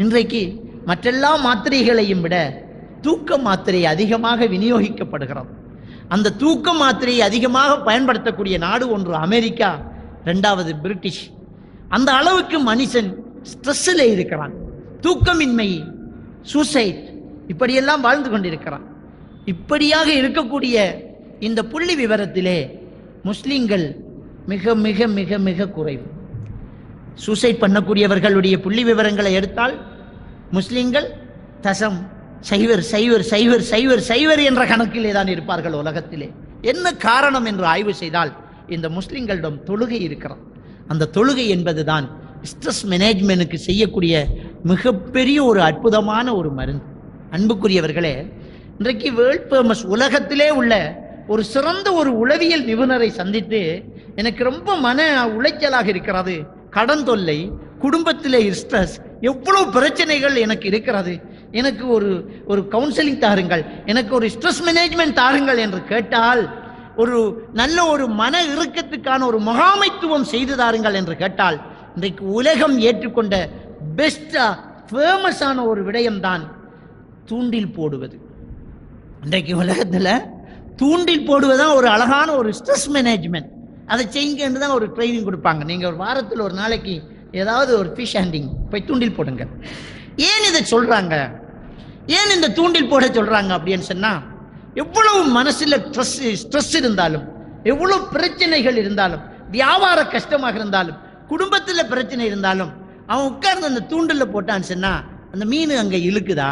இன்றைக்கு மற்றெல்லா மாத்திரைகளையும் விட தூக்க மாத்திரை அதிகமாக விநியோகிக்கப்படுகிறது. அந்த தூக்க மாத்திரையை அதிகமாக பயன்படுத்தக்கூடிய நாடு ஒன்று அமெரிக்கா, 2வது பிரிட்டிஷ். அந்த அளவுக்கு மனுஷன் ஸ்ட்ரெஸ்ஸில் இருக்கிறான், தூக்கமின்மை, சூசைட், இப்படியெல்லாம் வாழ்ந்து கொண்டிருக்கிறான். இப்படியாக இருக்கக்கூடிய இந்த புள்ளி விவரத்திலே முஸ்லிம்கள் மிக மிக மிக மிக குறைவு. சூசைட் பண்ணக்கூடியவர்களுடைய புள்ளி விவரங்களை எடுத்தால் முஸ்லிம்கள் 0.000000 என்ற கணக்கிலே தான் இருப்பார்கள் உலகத்திலே. என்ன காரணம் என்று ஆய்வு செய்தால் இந்த முஸ்லிம்களிடம் தொழுகை இருக்கிறது. அந்த தொழுகை என்பதுதான் ஸ்ட்ரெஸ் மேனேஜ்மெண்ட்டுக்கு செய்யக்கூடிய மிகப்பெரிய ஒரு அற்புதமான ஒரு மருந்து. அன்புக்குரியவர்களே, இன்றைக்கு வேர்ல்ட் ஃபேமஸ் உலகத்திலே உள்ள ஒரு சிறந்த ஒரு உளவியல் நிபுணரை சந்தித்து எனக்கு ரொம்ப மன உளைச்சலாக இருக்கிறது, கடன் தொல்லை, குடும்பத்திலே ஸ்ட்ரெஸ், எவ்வளவு பிரச்சனைகள் எனக்கு இருக்கிறது, எனக்கு ஒரு கவுன்சிலிங் தாருங்கள், எனக்கு ஒரு ஸ்ட்ரெஸ் மேனேஜ்மெண்ட் தாருங்கள் என்று கேட்டால், ஒரு நல்ல ஒரு மன இறுக்கத்துக்கான ஒரு முகாமைத்துவம் செய்து தாருங்கள் என்று கேட்டால், இன்றைக்கு உலகம் ஏற்றுக்கொண்ட பெஸ்டா ஃபேமஸான ஒரு விடயம்தான் தூண்டில் போடுவது. இன்றைக்கு உலகத்தில் தூண்டில் போடுவதுதான் ஒரு அழகான ஒரு ஸ்ட்ரெஸ் மேனேஜ்மெண்ட். அதை செய்யுங்கன்னு தான் ஒரு ட்ரைனிங் கொடுப்பாங்க. நீங்கள் ஒரு வாரத்தில் ஒரு நாளைக்கு ஏதாவது ஒரு ஃபிஷ் ஹேண்டிங் போய் தூண்டில் போடுங்க. ஏன் இதை சொல்கிறாங்க, ஏன் இந்த தூண்டில் போட சொல்கிறாங்க அப்படின்னு சொன்னால், எவ்வளவு மனசில் ஸ்ட்ரெஸ் இருந்தாலும், எவ்வளவு பிரச்சனைகள் இருந்தாலும், வியாபார கஷ்டமாக இருந்தாலும், குடும்பத்தில் பிரச்சனை இருந்தாலும், அவன் உட்கார்ந்து அந்த தூண்டில் போட்டான்னு சொன்னால் அந்த மீன் அங்கே இழுக்குதா,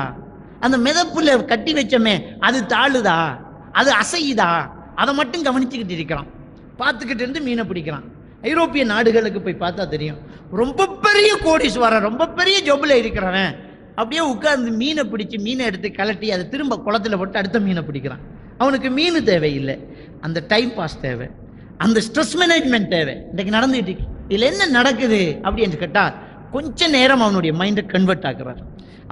அந்த மிதப்புல கட்டி வச்சோமே அது தாழுதா, அது அசையுதா, அதை மட்டும் கவனிச்சுக்கிட்டு இருக்கிறான், பார்த்துக்கிட்டு இருந்து மீனை பிடிக்கிறான். ஐரோப்பிய நாடுகளுக்கு போய் பார்த்தா தெரியும், ரொம்ப பெரிய கோடீஸ்வரன், ரொம்ப பெரிய ஜொப்பில் இருக்கிறவன் அப்படியே உட்கார்ந்து மீனை பிடிச்சி மீனை எடுத்து கலட்டி அதை திரும்ப குளத்தில் போட்டு அடுத்த மீனை பிடிக்கிறான். அவனுக்கு மீன் தேவையில்லை, அந்த டைம் பாஸ் தேவை, அந்த ஸ்ட்ரெஸ் மேனேஜ்மெண்ட் தேவை. இன்றைக்கு நடந்துட்டு இருக்கு. இதில் என்ன நடக்குது அப்படின்னு கேட்டால், கொஞ்ச நேரம் அவனுடைய மைண்டை கன்வெர்ட் ஆக்குறார்,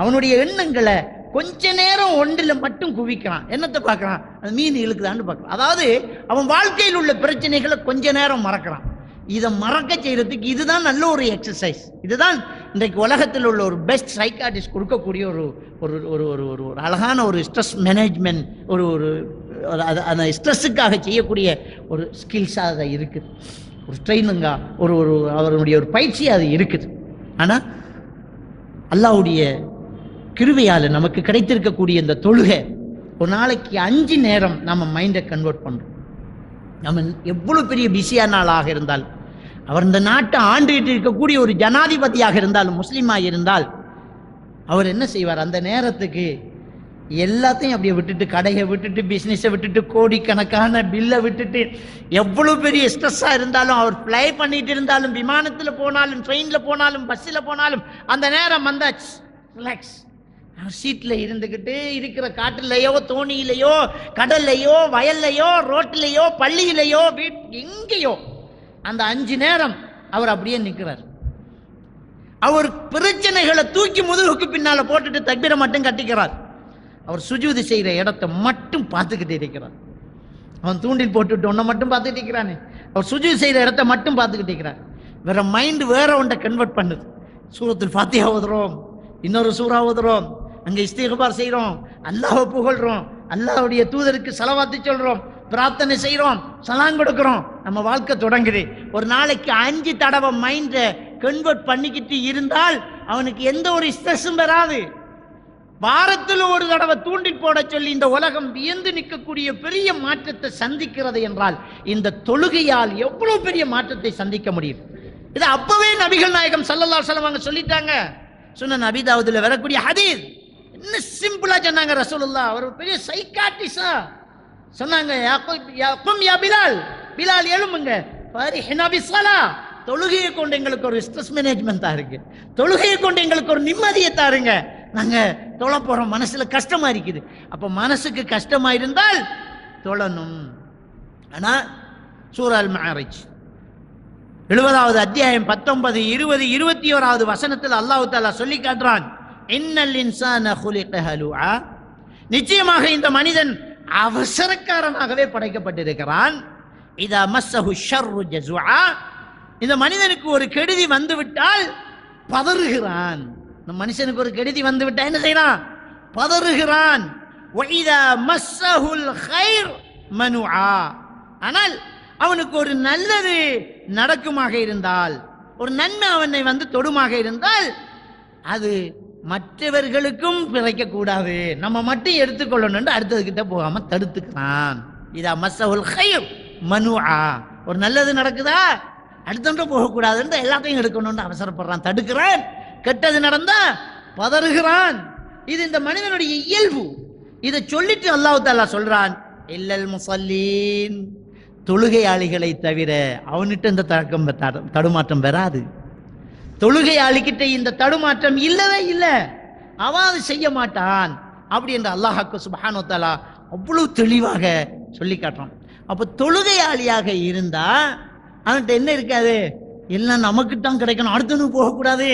அவனுடைய எண்ணங்களை கொஞ்ச நேரம் ஒன்றில் மட்டும் குவிக்கிறான். என்னத்தை பார்க்குறான், அது மீன் இழுக்குதான்னு பார்க்குறான். அதாவது அவன் வாழ்க்கையில் உள்ள பிரச்சனைகளை கொஞ்ச நேரம் மறக்கிறான். இதை மறக்க செய்யறதுக்கு இதுதான் நல்ல ஒரு எக்ஸசைஸ். இதுதான் இன்றைக்கு உலகத்தில் உள்ள ஒரு பெஸ்ட் சைக்காட்டிஸ்ட் கொடுக்கக்கூடிய ஒரு ஒரு ஒரு ஒரு ஒரு ஒரு அழகான ஒரு ஸ்ட்ரெஸ் மேனேஜ்மெண்ட், ஒரு ஒரு அந்த ஸ்ட்ரெஸ்ஸுக்காக செய்யக்கூடிய ஒரு ஸ்கில்ஸாக அது இருக்குது, ஒரு ட்ரைனிங்காக ஒரு ஒரு அவருடைய ஒரு பயிற்சியாக அது இருக்குது. ஆனால் அல்லாஹ்வுடைய கிருபையால் நமக்கு கிடைத்திருக்கக்கூடிய இந்த தொழுகை, ஒரு நாளைக்கு 5 நேரம் நம்ம மைண்டை கன்வெர்ட் பண்ணுறோம். நம்ம எவ்வளோ பெரிய பிஸியான ஆளாக இருந்தாலும், அவர் இந்த நாட்டை ஆண்டுகிட்டு இருக்கக்கூடிய ஒரு ஜனாதிபதியாக இருந்தாலும், முஸ்லீமாக இருந்தால், அவர் என்ன செய்வார், அந்த நேரத்துக்கு எல்லாத்தையும் அப்படியே விட்டுட்டு, கடையை விட்டுட்டு, பிஸ்னஸை விட்டுட்டு, கோடிக்கணக்கான பில்லை விட்டுட்டு, எவ்வளோ பெரிய ஸ்ட்ரெஸ்ஸாக இருந்தாலும், அவர் ஃப்ளை பண்ணிட்டு இருந்தாலும், விமானத்தில் போனாலும், ட்ரெயினில் போனாலும், பஸ்ஸில் போனாலும், அந்த நேரம் வந்தாச்சு, ரிலாக்ஸ். சீட்டில் இருந்துக்கிட்டு இருக்கிற காட்டுலையோ, தோணியிலையோ, கடல்லையோ, வயல்லையோ, ரோட்டிலையோ, பள்ளியிலையோ, எங்கேயோ அந்த 5 நேரம் அவர் அப்படியே நிற்கிறார். அவர் பிரச்சனைகளை தூக்கி முதுகுக்கு பின்னால் போட்டுட்டு தக்பீரை மட்டும் கட்டிக்கிறார். அவர் சுஜூது செய்கிற இடத்தை மட்டும் பார்த்துக்கிட்டு இருக்கிறார். அவன் தூண்டில் போட்டுட்டு ஒன்றை மட்டும் பார்த்துட்டு இருக்கிறானே, அவர் சுஜூத் செய்யற இடத்தை மட்டும் பார்த்துக்கிட்டு இருக்கிறார். வேற மைண்ட் வேற ஒன்றை கன்வெர்ட் பண்ணுது. சூரத்துல் ஃபாத்திஹா ஓதுறோம், இன்னொரு சூரா ஓதுறோம், அங்க இஸ்திக்பார் செய்றோம், அல்லாஹ்வை புகழ்றோம், அல்லாஹ்வுடைய தூதருக்கு ஸலவாத்து சொல்றோம், பிரார்த்தனை செய்றோம், சலாம் கொடுக்கிறோம். நம்ம வாழ்க்கை தொடங்குது. ஒரு நாளைக்கு 5 தடவை மைண்டை கன்வெர்ட் பண்ணிக்கிட்டு இருந்தால் அவனுக்கு எந்த ஒரு ஸ்ட்ரெஸ்ஸும் வராது. வாரத்தில் ஒரு தடவை தூண்டில் போட சொல்லி இந்த உலகம் வியந்து நிற்கக்கூடிய பெரிய மாற்றத்தை சந்திக்கிறது என்றால் இந்த தொழுகையால் எவ்வளவு பெரிய மாற்றத்தை சந்திக்க முடியும். இது அப்பவே நபிகள் நாயகம் ஸல்லல்லாஹு அலைஹி வஸல்லம் சொல்லிட்டாங்க. சுனன் அபீ தாவூதுல வரக்கூடிய ஹதீஸ். என்ன சிம்பிளா சொன்னாங்க ரசூலுல்லாஹ். அவர் பெரிய சைக்காட்டிஸ்டா சொன்னாங்க, யா பிலால், பிலால் எழும்புங்க, ஃபரிஹ்னா பிஸ்ஸலா, தொழுகையை கொண்டு எங்களுக்கு ஒரு ஸ்ட்ரெஸ் மேனேஜ்மெண்டா இருக்கு, தொழுகையை கொண்டு எங்களுக்கு ஒரு நிம்மதியை தாருங்க, நாங்க தொழ போறோம், மனசுல கஷ்டமா இருக்குது. அப்ப மனசுக்கு கஷ்டமா இருந்தால் தொழணும். ஆனா சூரா அல் மஆரிஜ் 70வது அத்தியாயம் 19, 20, 21வது வசனத்தில் அல்லாஹ் தஆலா சொல்லி காட்டுறான், இன்னல் இன்சான குலிக ஹலூஆ, நிச்சயமாக இந்த மனிதன் அவசரக்காரனாகவே படைக்கப்பட்டிருக்கிறான். இதா மஸ்ஸஹு ஷர்ரு ஜஸூஆ, இந்த மனிதனுக்கு ஒரு கெடுதி வந்துவிட்டால் பதறுகிறான். இந்த மனுஷனுக்கு ஒரு கெடுதி வந்துவிட்டா என்ன செய்யறான்? பதறுகிறான். வஇதா மஸ்ஸஹுல் கைர் மனுஆ, ஆனால் அவனுக்கு ஒரு நல்லது நடக்குமாக இருந்தால், ஒரு நன்மை அவனை வந்து தொடுமாக இருந்தால் அது மற்றவர்களுக்கும் பிழைக்க கூடாது, நம்ம மட்டும் எடுத்துக்கொள்ளணும், அடுத்ததுக்கிட்ட போகாம தடுத்துக்கிறான். இதா மஸ்ஸஹுல் கைர் மனுஆ, ஒரு நல்லது நடக்குதா அடுத்தவன்ட்ட போகக்கூடாதுன்னு எல்லாத்தையும் எடுக்கணும்னு அவசரப்படுறான், தடுக்கிறான். கெட்டது நடந்தா பதறுகிறான். இது இந்த மனிதனுடைய இயல்பு. இதை சொல்லிட்டு அல்லாஹ் தஆலா சொல்றான், இல்லல் முஸல்லீன், தொழுகையாளிகளை தவிர அவன்கிட்ட இந்த தடுமாற்றம் வராது. தொழுகையாளிக்கிட்ட இந்த தடுமாற்றம் இல்லவே இல்லை, அவன் அதை செய்ய மாட்டான் அப்படி என்று அல்லாஹ் சுப்ஹானஹு வ தஆலா அவ்வளவு தெளிவாக சொல்லி காட்டுறான். அப்ப தொழுகையாளியாக இருந்தா அவன்கிட்ட என்ன இருக்காது, எல்லாம் நமக்கு தான் கிடைக்கணும், அடுத்தவனுக்கு போகக்கூடாது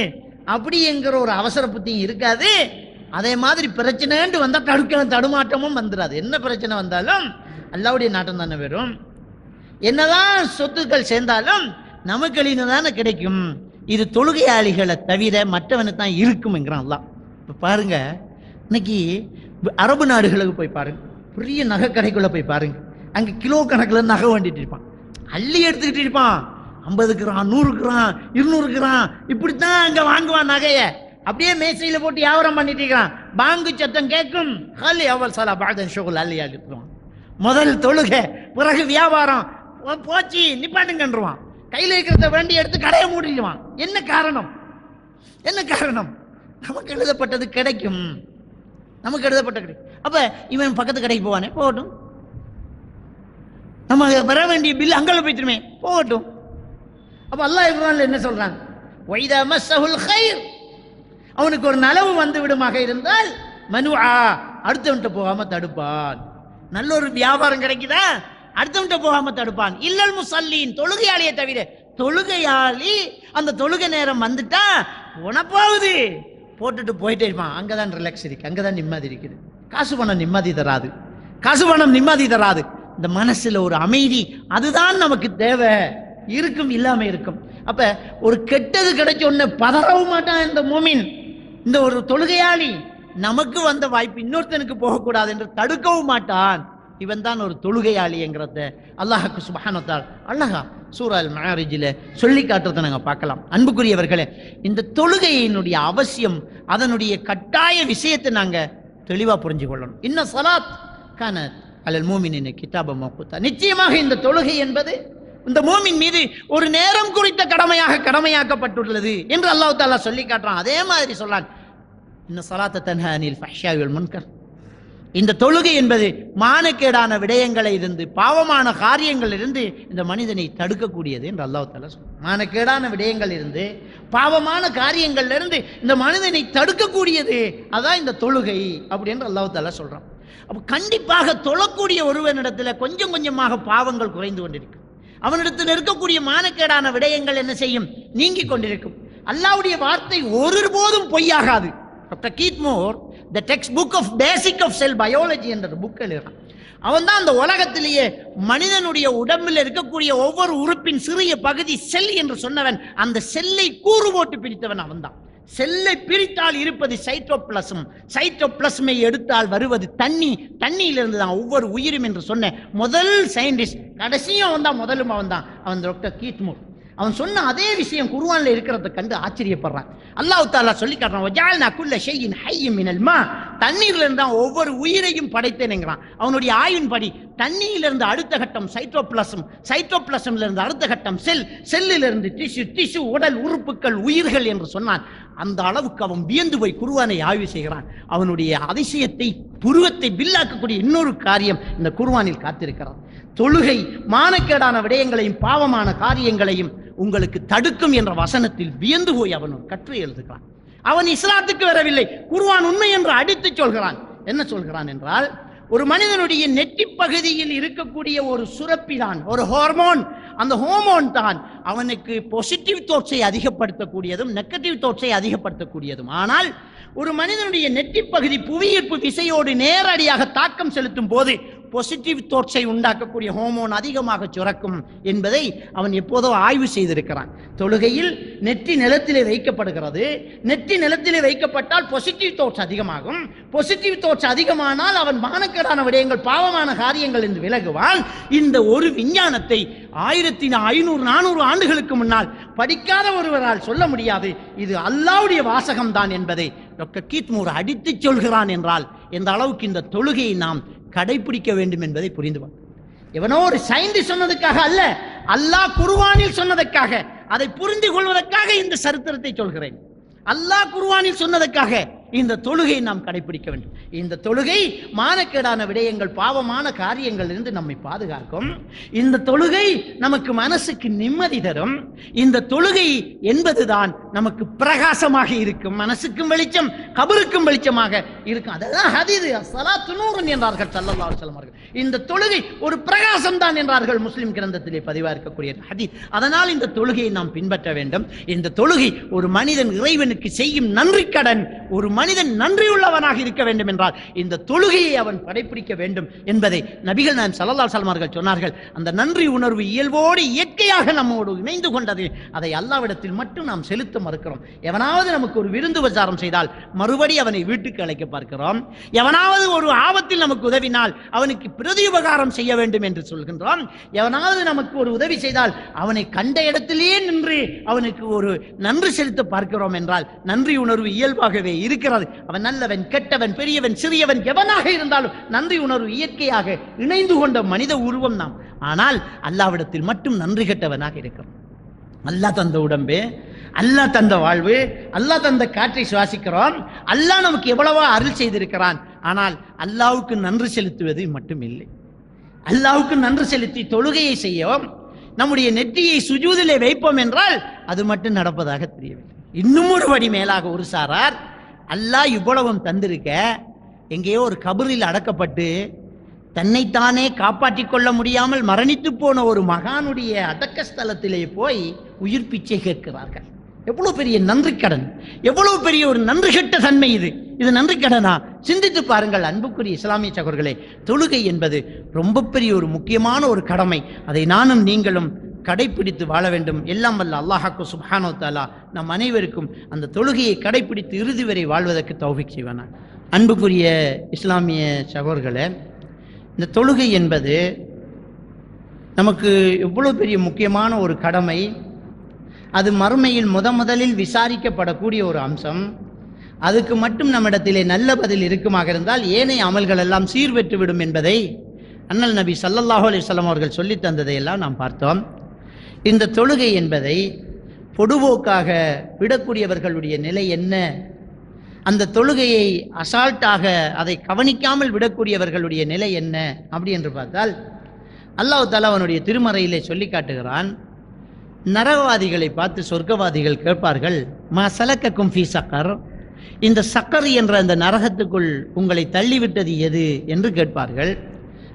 அப்படிங்கிற ஒரு அவசர புத்தியும் இருக்காது. அதே மாதிரி பிரச்சனைன்னு வந்தா தடுமாற்றமும் வந்துடாது. என்ன பிரச்சனை வந்தாலும் அல்லாஹ்வுடைய நாட்டம் தானே வரும். என்னதான் சொத்துக்கள் சேர்ந்தாலும் நமக்கு தானே கிடைக்கும். இது தொழுகையாளிகளை தவிர மற்றவனுக்கு தான் இருக்கும்ங்கிறான் அல்லாஹ். இப்போ பாருங்க, இன்னைக்கு அரபு நாடுகளுக்கு போய் பாருங்க, பெரிய நகை கடைக்குள்ள போய் பாருங்க, அங்கே கிலோ கணக்கில் நகை வேண்டிட்டு இருப்பான், அள்ளி எடுத்துக்கிட்டு இருப்பான். 50 கிராம், 100 கிராம், 200 கிராம், இப்படித்தான் அங்கே வாங்குவான் நகையை. அப்படியே மேசையில் போட்டு வியாபாரம் பண்ணிட்டு இருக்கிறான். பாங்கு சத்தம் கேட்கும், ஹலி அவல் சலா பாதன் ஷுகுல் அள்ளி அள்ளிடுவான். முதல் தொழுகை, பிறகு வியாபாரம், போச்சு நிப்பாட்டுங்கன்றுவான். கையில் இருக்கிறத வேண்டி எடுத்து கடையை மூடிடுவான். என்ன காரணம்? என்ன காரணம்? நமக்கு எழுதப்பட்டது கிடைக்கும், நமக்கு எழுதப்பட்ட கிடைக்கும். அப்ப இவன் பக்கத்து கடைக்கு போவானே, போகட்டும். நம்ம வர வேண்டிய பில் அங்கே போய்த்துருமே, போகட்டும். அப்ப அல்லாஹ் இப்ராஹிம் என்ன சொல்றான், வைதா மஸ்ஸஹுல் கைர், அவனுக்கு ஒரு நலவு வந்து விடுமாக இருந்தால் மனுஆ, அடுத்தவன்கிட்ட போகாம தடுப்பான். நல்ல ஒரு வியாபாரம் கிடைக்குதா அடுத்தவன்கிட்ட போகாம தடுப்பான். இல்லல் முஸல்லீன், தொழுகையாளியை தவிர. தொழுகையாளி அந்த தொழுகை நேரம் வந்துட்டா உனப்பாவது போட்டுட்டு போயிட்டே இருப்பான். அங்கதான் ரிலாக்ஸ் இருக்கு, அங்கதான் நிம்மதி இருக்குது. காசு பணம் நிம்மதி தராது, காசு பணம் நிம்மதி தராது. இந்த மனசுல ஒரு அமைதி, அதுதான் நமக்கு தேவை. இருக்கும் இல்லாம இருக்கும். அப்ப ஒரு கெட்டது கிடைச்ச உடனே பதறவும் மாட்டான் இந்த மூமின். இந்த ஒரு தொழுகையாளி நமக்கு வந்த வாய்ப்பு இன்னொருத்தனுக்கு போகக்கூடாது என்று தடுக்கவும் மாட்டான். இவன் தான் ஒரு தொழுகையாளி என்கிறத அல்லாஹ் சுப்ஹானஹு வ தஆலா அழகா சூரா அல் மஆரிஜில் சொல்லி காட்டுறதை நாங்கள் பார்க்கலாம். அன்புக்குரியவர்களே, இந்த தொழுகையினுடைய அவசியம், அதனுடைய கட்டாய விஷயத்தை நாங்கள் தெளிவாக புரிஞ்சு கொள்ளணும். இன்ன ஸலாத் கானத் அலல் மூமினின கிதாபம் மவ்கூத்தா, நிச்சயமாக இந்த தொழுகை என்பது இந்த மூமின் மீது ஒரு நேரம் குறித்த கடமையாக்கப்பட்டுள்ளது என்று அல்லாஹ் தஆலா சொல்லி காட்டுறான். அதே மாதிரி சொல்றான், இன்ன ஸலாத்த தன்ஹா அனில் ஃபஹ்ஷாஇ வல் முன்கர், இந்த தொழுகை என்பது மானக்கேடான விடயங்களை இருந்து, பாவமான காரியங்கள் இருந்து இந்த மனிதனை தடுக்கக்கூடியது என்று அல்லாஹ் தஆலா சொல்றான். மானக்கேடான விடயங்கள் இருந்து, பாவமான காரியங்கள்ல இருந்து இந்த மனிதனை தடுக்கக்கூடியது அதான் இந்த தொழுகை அப்படி என்று அல்லாஹ் தஆலா சொல்றான். அப்ப கண்டிப்பாக தொழக்கூடிய ஒருவனிடத்துல கொஞ்சம் கொஞ்சமாக பாவங்கள் குறைந்து கொண்டிருக்கும். அவனிடத்தில் இருக்கக்கூடிய மானக்கேடான விடயங்கள் என்ன செய்யும்? நீங்கி கொண்டிருக்கும். அல்லாஹ்வுடைய வார்த்தை ஒருபோதும் பொய்யாகாது. Doctor Keith Moore the text book of basic of cell biology என்ற புக் எழுதுறான். அவன் தான் அந்த உலகத்திலேயே மனிதனுடைய உடம்பில் இருக்கக்கூடிய ஒவ்வொரு உறுப்பின் சிறிய பகுதி செல் என்று சொன்னவன். அந்த செல்லை கூறு போட்டு பிரித்தவன் அவன்தான். செல்லை பிரித்தால் இருப்பது சைட்டோபிளாசம், சைட்டோபிளாசமை எடுத்தால் வருவது தண்ணி, தண்ணியிலிருந்து தான் ஒவ்வொரு உயிரும் என்று சொன்ன முதல் சயின்டிஸ்ட். கடைசியும் அவன் தான், முதலும் அவன் தான். அவன் டாக்டர் கீத்மூர். அவன் சொன்ன அதே விஷயம் குர்ஆன்ல இருக்கிறத கண்டு ஆச்சரியப்படுறான். அல்லாஹ் தஆலா சொல்லி காட்டுறான், வஜஅல்னா குல்ல ஷைஇன் ஹய்யின் மினல் மா, தண்ணீரிலிருந்து தான் ஒவ்வொரு உயிரையும் படைத்தேன்ங்கறான். அவனுடைய ஆய்வின்படி தண்ணீரிலிருந்து அடுத்த கட்டம் சைட்டோபிளாசம், சைட்டோபிளாசம்ல இருந்து அடுத்த கட்டம் செல், செல்லிலிருந்து டிஷ்யூ, டிஷ்யூ உடல் உறுப்புகள், உயிர்கள் என்று சொன்னான். அந்த அளவுக்கு அவன் வியந்து போய் குர்ஆனை ஆய்வு செய்கிறான். அவனுடைய அதிசயத்தை, புருவத்தை பில்லாக்கக்கூடிய இன்னொரு காரியம் இந்த குர்ஆனில் காத்திருக்கிறான். தொழுகை மானக்கேடான விடயங்களையும் பாவமான காரியங்களையும் உங்களுக்கு தடுக்கும் என்ற வசனத்தில் வியந்து போய் அவன் கற்று எழுதுகிறான். அவன் இஸ்லாத்துக்கு வரவில்லை, குர்ஆன் உண்மை என்று அடித்து சொல்கிறான். என்ன சொல்கிறான் என்றால், ஒரு மனிதனுடைய நெற்றி பகுதியில் இருக்கக்கூடிய ஒரு சுரப்பி தான், ஒரு ஹார்மோன். அந்த ஹார்மோன் தான் அவனுக்கு பாசிட்டிவ் தாட்ஸை அதிகப்படுத்தக்கூடியதும் நெகட்டிவ் தாட்ஸை அதிகப்படுத்தக்கூடியதும். ஆனால் ஒரு மனிதனுடைய நெற்றி பகுதி புவியீர்ப்பு விசையோடு நேரடியாக தாக்கம் செலுத்தும் போது பாசிட்டிவ் தாட்ஸை உண்டாக்கக்கூடிய ஹார்மோன் அதிகமாக சுரக்கும் என்பதை அவன் எப்போதோ ஆய்வு செய்திருக்கிறான். தொழுகையில் நெற்றி நிலத்திலே வைக்கப்படுகிறது. நெற்றி நிலத்திலே வைக்கப்பட்டால் பாசிட்டிவ் தாட்ஸ் அதிகமாகும். பாசிட்டிவ் தாட்ஸ் அதிகமானால் அவன் மானக்கேடான விடயங்கள், பாவமான காரியங்கள் என்று விலகுவான். இந்த ஒரு விஞ்ஞானத்தை 1500-400 ஆண்டுகளுக்கு முன்னால் படிக்காத ஒருவரால் சொல்ல முடியாது. இது அல்லாஹ்வுடைய வாசகம் தான் என்பதை டாக்டர் கீத்மூர் அடித்து சொல்கிறான் என்றால் எந்த அளவுக்கு இந்த தொழுகையை நாம் கடைபிடிக்க வேண்டும் என்பதை புரிந்து கொள். எவனோ ஒரு சயின்டிஸ்ட் சொன்னதுக்காக அல்ல, அல்லாஹ் குர்ஆனில் சொன்னதற்காக, அதை புரிந்து கொள்வதற்காக இந்த சரித்திரத்தை சொல்கிறேன். அல்லாஹ் குர்ஆனில் சொன்னதற்காக இந்த தொழுகை நாம் கடைபிடிக்க வேண்டும். இந்த தொழுகை மானக்கேடான விடயங்கள், பாவமான காரியங்கள் இருந்து நம்மை பாதுகாக்கும். இந்த தொழுகை நமக்கு மனசுக்கு நிம்மதி தரும். இந்த தொழுகை என்பதுதான் நமக்கு பிரகாசமாக இருக்கும், மனசுக்கும் வெளிச்சம், கபருக்கும் வெளிச்சமாக இருக்கும். அதெல்லாம் ஹதீஸ், ஸலாத்து நூறுன் என்றார்கள் ஸல்லல்லாஹு அலைஹி வஸல்லம் அவர்கள். இந்த தொழுகை ஒரு பிரகாசம் தான் என்றார்கள் முஸ்லிம் கிரந்தத்திலே பதிவா இருக்கக்கூடிய ஹதீஸ். அதனால் இந்த தொழுகையை நாம் பின்பற்ற வேண்டும். இந்த தொழுகை ஒரு மனிதன் இறைவனுக்கு செய்யும் நன்றி கடன். ஒரு மனிதன் நன்றியுள்ளவனாக இருக்க வேண்டும் என்றால் இந்த தொழுகையை அவன் கடைபிடிக்க வேண்டும் என்பதை நபிகள் நாயகம் ஸல்லல்லாஹு அலைஹி வஸல்லம் அவர்கள் சொன்னார்கள். அந்த நன்றி உணர்வு இயல்போடு இயற்கையாக நம்மோடு இணைந்து கொண்டது. அதை அல்லாஹ்விடத்தில் மட்டும் நாம் செலுத்த மறுக்கிறோம். எவனாவது நமக்கு ஒரு விருந்து உபசாரம் செய்தால் மறுபடி அவனை வீட்டுக்கு அழைக்க பார்க்கிறோம். எவனாவது ஒரு ஆபத்தில் நமக்கு உதவினால் அவனுக்கு பிரதி உபகாரம் செய்ய வேண்டும் என்று சொல்கின்றோம். எவனாவது நமக்கு ஒரு உதவி செய்தால் அவனை கண்ட இடத்திலேயே நின்று அவனுக்கு ஒரு நன்றி செலுத்த பார்க்கிறோம் என்றால் நன்றி உணர்வு இயல்பாகவே இருக்கிறது. அவன் நல்லவன், கெட்டவன், பெரியவன், சிறியவன் எவனாக இருந்தாலும் நன்றி உணர்வு இயற்கையாக இணைந்து கொண்ட மனித உருவம் நாம். ஆனால் அல்லாஹ்விடத்தில் மட்டும் நன்றி கெட்டவனாக இருக்கிறோம். அல்லாஹ் தந்த உடம்பு, அல்லாஹ் தந்த வாழ்வு, அல்லாஹ் தந்த காற்றை சுவாசிக்கிறோம். அல்லாஹ் நமக்கு எவ்வளவோ அருள் செய்திருக்கிறான். ஆனால் அல்லாஹ்வுக்கு நன்றி செலுத்துவது மட்டும் இல்லை. அல்லாஹ்வுக்கு நன்றி செலுத்தி தொழுகையை செய்யோம், நம்முடைய நெற்றியை சுஜூதிலே வைப்போம் என்றால் அது மட்டும் நடப்பதாக தெரியவில்லை. இன்னும் ஒரு படி மேலாக ஒரு சாரார், அல்லாஹ் இவ்வளவும் தந்திருக்க எங்கேயோ ஒரு கபரில் அடக்கப்பட்டு தன்னைத்தானே காப்பாற்றிக் கொள்ள முடியாமல் மரணித்து போன ஒரு மகானுடைய அடக்க ஸ்தலத்திலே போய் உயிர் பிச்சை கேட்கிறார்கள். எவ்வளவு பெரிய நன்றி கடன், எவ்வளவு பெரிய ஒரு நன்றி கெட்ட தன்மை இது. இது நன்றி கடனா? சிந்தித்து பாருங்கள் அன்புக்குரிய இஸ்லாமிய சகோதரர்களே. தொழுகை என்பது ரொம்ப பெரிய ஒரு முக்கியமான ஒரு கடமை. அதை நானும் நீங்களும் கடைப்பிடித்து வாழ வேண்டும். எல்லாம் வல்ல அல்லாஹ்வுக்கு சுப்ஹானஹு வ தஆலா நம் அனைவருக்கும் அந்த தொழுகையை கடைப்பிடித்து இறுதி வரை வாழ்வதற்கு தௌஃபீக் செய்வானா. அன்புக்குரிய இஸ்லாமிய சகோதரர்களே, இந்த தொழுகை என்பது நமக்கு எவ்வளவு பெரிய முக்கியமான ஒரு கடமை. அது மறுமையில் முதலில் விசாரிக்கப்படக்கூடிய ஒரு அம்சம். அதுக்கு மட்டும் நம்மிடத்திலே நல்ல பதில் இருக்குமாக இருந்தால் ஏனைய அமல்கள் எல்லாம் சீர்பெற்று விடும் என்பதை அண்ணல் நபி ஸல்லல்லாஹு அலைஹி வஸல்லம் அவர்கள் சொல்லி தந்ததையெல்லாம் நாம் பார்த்தோம். இந்த தொழுகை என்பதை பொடுபோக்காக விடக்கூடியவர்களுடைய நிலை என்ன? அந்த தொழுகையை அசால்ட்டாக அதை கவனிக்காமல் விடக்கூடியவர்களுடைய நிலை என்ன அப்படி என்று பார்த்தால் அல்லாஹ் தஆலா அவனுடைய திருமறையிலே சொல்லி காட்டுகிறான். நரகவாதிகளை பார்த்து சொர்க்கவாதிகள் கேட்பார்கள், மா சலக்கக்கும் ஃபீ சக்கர், இந்த சக்கர் என்ற அந்த நரகத்துக்குள் உங்களை தள்ளிவிட்டது எது என்று கேட்பார்கள்.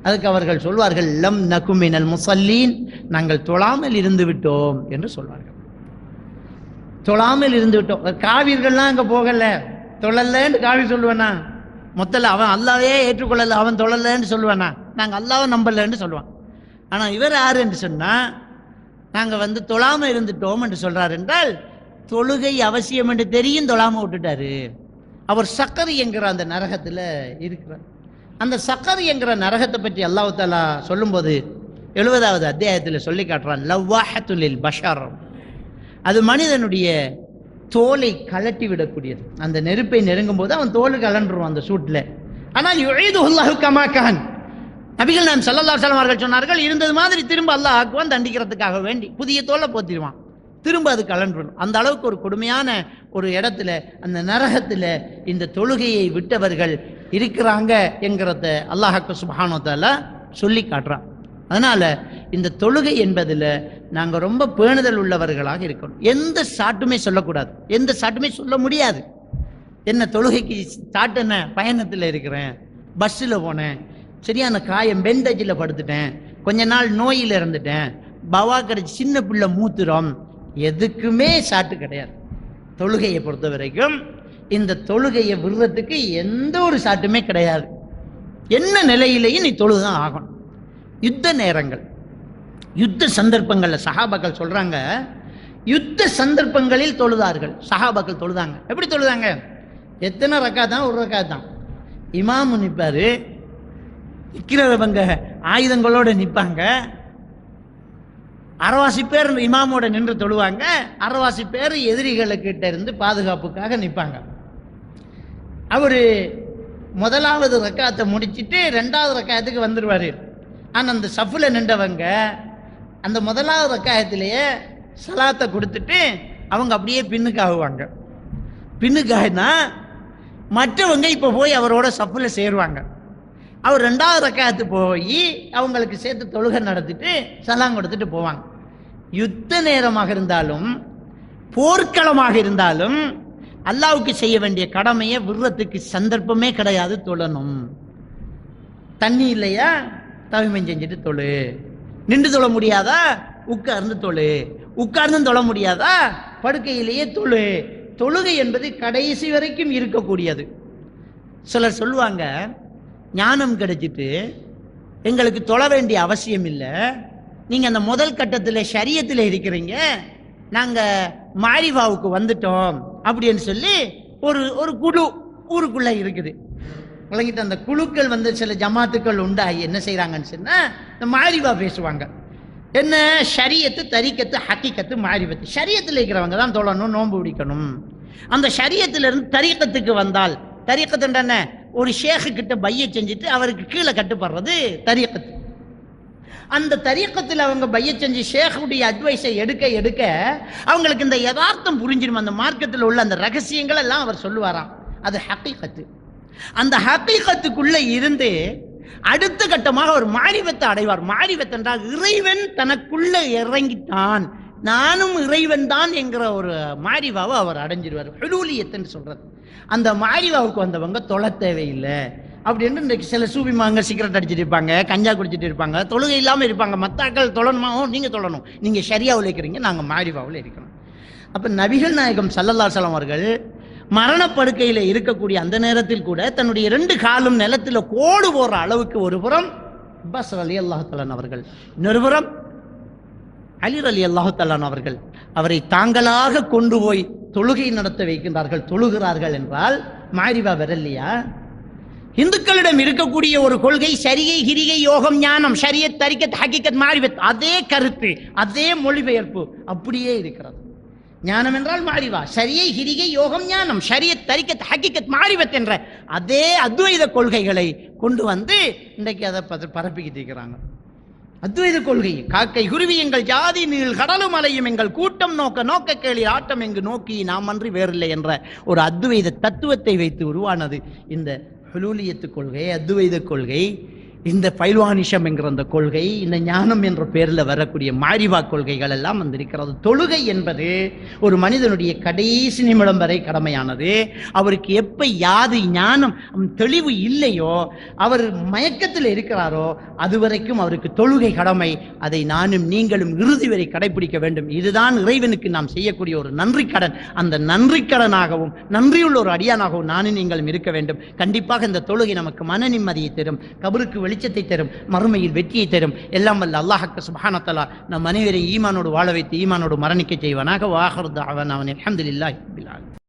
அதுக்கு அவர்கள் சொல்வார்கள், லம் நகு மினல் முஸல்லீன், நாங்கள் தொழாமல் இருந்து விட்டோம் என்று சொல்வார்கள். தொழாமல் இருந்து விட்டோம். காவிர்கள்லாம் அங்கே போகல, தொழலன்னு காவி சொல்லுவானா? மொத்தல அவன் அல்லாவே ஏற்றுக்கொள்ளல, அவன் தொழலன்னு சொல்லுவானா? நாங்கள் அல்லாஹ்வை நம்பலன்னு சொல்லுவான். ஆனால் இவர் யாரு என்று சொன்னால் நாங்கள் தொழாமல் இருந்துட்டோம் என்று சொல்றார் என்றால் தொழுகை அவசியம் என்று தெரியும், தொழாமல் விட்டுட்டாரு. அவர் சக்கர் என்கிற அந்த நரகத்தில் இருக்கிறார். அந்த சக்கர் என்கிற நரகத்தை பற்றி அல்லாஹ் தஆலா சொல்லும்போது 70வது அத்தியாயத்தில் சொல்லி காட்டுறான், லவ்வாஹத்துல் லில் பஷர். அது மனிதனுடைய தோலை கலட்டி விடக்கூடியது. அந்த நெருப்பை நெருங்கும் போது அவன் தோல் கலண்டுருவான் அந்த சூட்டில். ஆனால் யுஈதுஹுல்லாஹு கமா கான், நபிகள் நாயகம் ஸல்லல்லாஹு அலைஹி வஸல்லம் அவர்கள் சொன்னார்கள், இருந்தது மாதிரி திரும்ப அல்லாஹ் ஆக்குவான், தண்டிக்கிறதுக்காக வேண்டி புதிய தோலை போத்திடுவான், திரும்ப அது கலண்டுடும். அந்த அளவுக்கு ஒரு கொடுமையான ஒரு இடத்துல அந்த நரகத்தில் இந்த தொழுகையை விட்டவர்கள் இருக்கிறாங்க என்கிறத அல்லாஹ் சுப்ஹானஹு வ தஆலா சொல்லி காட்டுறான். அதனால இந்த தொழுகை என்பதில் நாங்கள் ரொம்ப பேணுதல் உள்ளவர்களாக இருக்கணும். எந்த சாட்டுமே சொல்லக்கூடாது, எந்த சாட்டுமே சொல்ல முடியாது. என்ன தொழுகைக்கு சாட்டு என்ன, பயணத்தில் இருக்கிறேன், பஸ்ஸில் போனேன், சரியான காயம், பெண்டேஜில் படுத்துட்டேன், கொஞ்ச நாள் நோயில் இருந்துட்டேன், பவா கிடைச்சி, சின்ன பிள்ளை மூத்துறோம், எதுக்குமே சாட்டு கிடையாது. தொழுகையை பொறுத்த வரைக்கும் இந்த தொழுகையை விடுறதுக்கு எந்த ஒரு சாட்டுமே கிடையாது. என்ன நிலையிலையும் நீ தொழுதான் ஆகணும். யுத்த நேரங்கள், யுத்த சந்தர்ப்பங்களில் சஹாபாக்கள் சொல்றாங்க, யுத்த சந்தர்ப்பங்களில் தொழுதார்கள். சஹாபாக்கள் தொழுதாங்க. எப்படி தொழுதாங்க? எத்தனை ரக்காத் தான்? ஒரு ரக்காத் தான். இமாமு நிற்பாரு, நிற்கிறவங்க ஆயுதங்களோடு நிற்பாங்க, அரைவாசி பேர் இமாமோட நின்று தொழுவாங்க, அரைவாசி பேர் எதிரிகளுக்கிட்ட இருந்து பாதுகாப்புக்காக நிற்பாங்க. அவரு முதலாவது ரக்காத்தை முடிச்சுட்டு 2வது ரக்காயத்துக்கு வந்துடுவார். ஆனால் அந்த சஃபில் நின்றவங்க அந்த முதலாவது ரக்காயத்திலேயே சலாத்தை கொடுத்துட்டு அவங்க அப்படியே பின்னுக்காகுவாங்க. பின்னுக்காகனா மற்றவங்க இப்போ போய் அவரோட சஃபில் சேருவாங்க. அவர் 2வது ரக்காயத்து போய் அவங்களுக்கு சேர்த்து தொழுகை நடத்திட்டு சலாம் கொடுத்துட்டு போவாங்க. யுத்த நேரமாக இருந்தாலும் போர்க்களமாக இருந்தாலும் அல்லாஹ்வுக்கு செய்ய வேண்டிய கடமையை விடுறதுக்கு சந்தர்ப்பமே கிடையாது. தொழணும். தண்ணி இல்லையா, தவிமம் செஞ்சுட்டு தொழு. நின்று தொழ முடியாதா, உட்கார்ந்து தொழு. உட்கார்ந்து தொழ முடியாதா, படுக்கையிலேயே தொழு. தொழுகை என்பது கடைசி வரைக்கும் இருக்கக்கூடியது. சிலர் சொல்லுவாங்க, ஞானம் கிடைச்சிட்டு எங்களுக்கு தொழ வேண்டிய அவசியம் இல்லை, நீங்கள் அந்த முதல் கட்டத்தில் ஷரியத்தில் இருக்கிறீங்க, நாங்கள் மாரிஃபாவுக்கு வந்துட்டோம் அப்படின்னு சொல்லி ஒரு குழு ஊருக்குள்ளே இருக்குது. விளங்கிட்டு அந்த குழுக்கள் சில ஜமாத்துக்கள் உண்டாகி என்ன செய்கிறாங்கன்னு சொன்னால் இந்த மாரிஃபா பேசுவாங்க. என்ன ஷரியத்து, தரிக்கத்து, ஹக்கீக்கத்து, மாரிஃபத்து. ஷரியத்தில் இருக்கிறவங்க தான் தொழணும், நோன்பு பிடிக்கணும். அந்த ஷரியத்திலிருந்து தரிக்கத்துக்கு வந்தால், தரிக்கத்துன்றான ஒரு ஷேக்கு கிட்ட பைய செஞ்சுட்டு அவருக்கு கீழே கட்டுப்படுறது தரிக்கத்து. அந்த தரிக்கத்தில் அவங்க பைய செஞ்சு ஷேக்குடைய அட்வைஸை எடுக்க எடுக்க அவங்களுக்கு இந்த யதார்த்தம் புரிஞ்சிடும். அந்த மார்க்கத்தில் உள்ள அந்த ரகசியங்கள் எல்லாம் அவர் சொல்லுவாராம். அது ஹக்கீக்கத்து. அந்த ஹக்கீக்கத்துக்குள்ள இருந்து அடுத்த கட்டமாக ஒரு மாரிஃபத்தை அடைவார். மாரிஃபத் என்றால் இறைவன் தனக்குள்ள இறங்கிட்டான், நானும் இறைவன் தான் என்கிற ஒரு மாரிஃபாவை அவர் அடைஞ்சிருவார். ஹுலூலியத்துன்னு சொல்றது. அந்த மாரிஃபாவுக்கு வந்தவங்க தொழ தேவையில்லை அப்படின்னு இன்றைக்கு சில சூபிமாங்க சிகரெட் அடிச்சுட்டு இருப்பாங்க, கஞ்சா குடிச்சிட்டு இருப்பாங்க, தொழுகை இல்லாமல் இருப்பாங்க. மத்தாக்கள் தொழணுமா? நீங்கள் தொழணும், நீங்கள் ஷரியாவில் இருக்கிறீங்க, நாங்கள் மாரிஃபாவில் இருக்கணும். அப்போ நபிகள் நாயகம் ஸல்லல்லாஹு அலைஹி வஸல்லம் அவர்கள் மரணப்படுக்கையில் இருக்கக்கூடிய அந்த நேரத்தில் கூட தன்னுடைய 2 காலும் நிலத்தில் கோடு போடுற அளவுக்கு ஒரு புறம் அப்பாஸ் ரலியல்லாஹு தஆலா அவர்கள், இன்னொரு புறம் அலி ரலியல்லாஹு தஆலா அவர்கள் அவரை தாங்களாக கொண்டு போய் தொழுகை நடத்த வைக்கின்றார்கள். தொழுகிறார்கள் என்றால் மாரிஃபா வரலையா? இந்துக்களிடம் இருக்கக்கூடிய ஒரு கொள்கை சரிகை, கிரிகை, யோகம், ஞானம், ஷரியத், தரிக்கத், ஹக்கீக்கத், மாரிஃபத். அதே கருத்து, அதே மொழிபெயர்ப்பு அப்படியே இருக்கிறது. ஞானம் என்றால் மாரிஃபா, சரியை, கிரிகை, யோகம், ஞானம், ஷரியத், தரிக்கத், ஹக்கீக்கத், மாரிஃபத் என்ற அதே அத்வைத கொள்கைகளை கொண்டு வந்து இன்றைக்கு அதை பரப்பிக்கிட்டு இருக்கிறாங்க. அத்வைத கொள்கை, காக்கை குருவி எங்கள் ஜாதி நீள் கடலும் அலையும் எங்கள் கூட்டம் நோக்க நோக்க கேளி ஆட்டம் எங்கு நோக்கி நாம் அன்றி வேறில்லை என்ற ஒரு அத்வைத தத்துவத்தை வைத்து உருவானது இந்த ஹுலூலியத்து கொள்கை, அத்வைத கொள்கை. இந்த பைல்வானிஷம் என்கிற அந்த கொள்கை, இந்த ஞானம் என்ற பேரில் வரக்கூடிய மாரிஃபா கொள்கைகள் எல்லாம் வந்திருக்கிறது. தொழுகை என்பது ஒரு மனிதனுடைய கடைசி நிமிடம் வரை கடமையானது. அவருக்கு எப்போ யாது ஞானம் தெளிவு இல்லையோ, அவர் மயக்கத்தில் இருக்கிறாரோ, அதுவரைக்கும் அவருக்கு தொழுகை கடமை. அதை நானும் நீங்களும் இறுதி வரை கடைபிடிக்க வேண்டும். இதுதான் இறைவனுக்கு நாம் செய்யக்கூடிய ஒரு நன்றி கடன். அந்த நன்றி கடனாகவும் நன்றியுள்ள ஒரு அடியானாகவும் நானும் நீங்களும் இருக்க வேண்டும். கண்டிப்பாக இந்த தொழுகை நமக்கு மன நிம்மதியை தரும். கபருக்கு வெளிச்சத்தை தரும், மறுமையில் வெற்றியை தரும். எல்லாம் வல்ல அல்லாஹ் சுப்ஹானஹு வ தஆலா நம் அனைவரையும் ஈமானோடு வாழ வைத்து ஈமானோடு மரணிக்க செய்வானாக. வாஹிரு தஅவானா அல்ஹம்துலில்லாஹி ரப்பில் ஆலமீன்.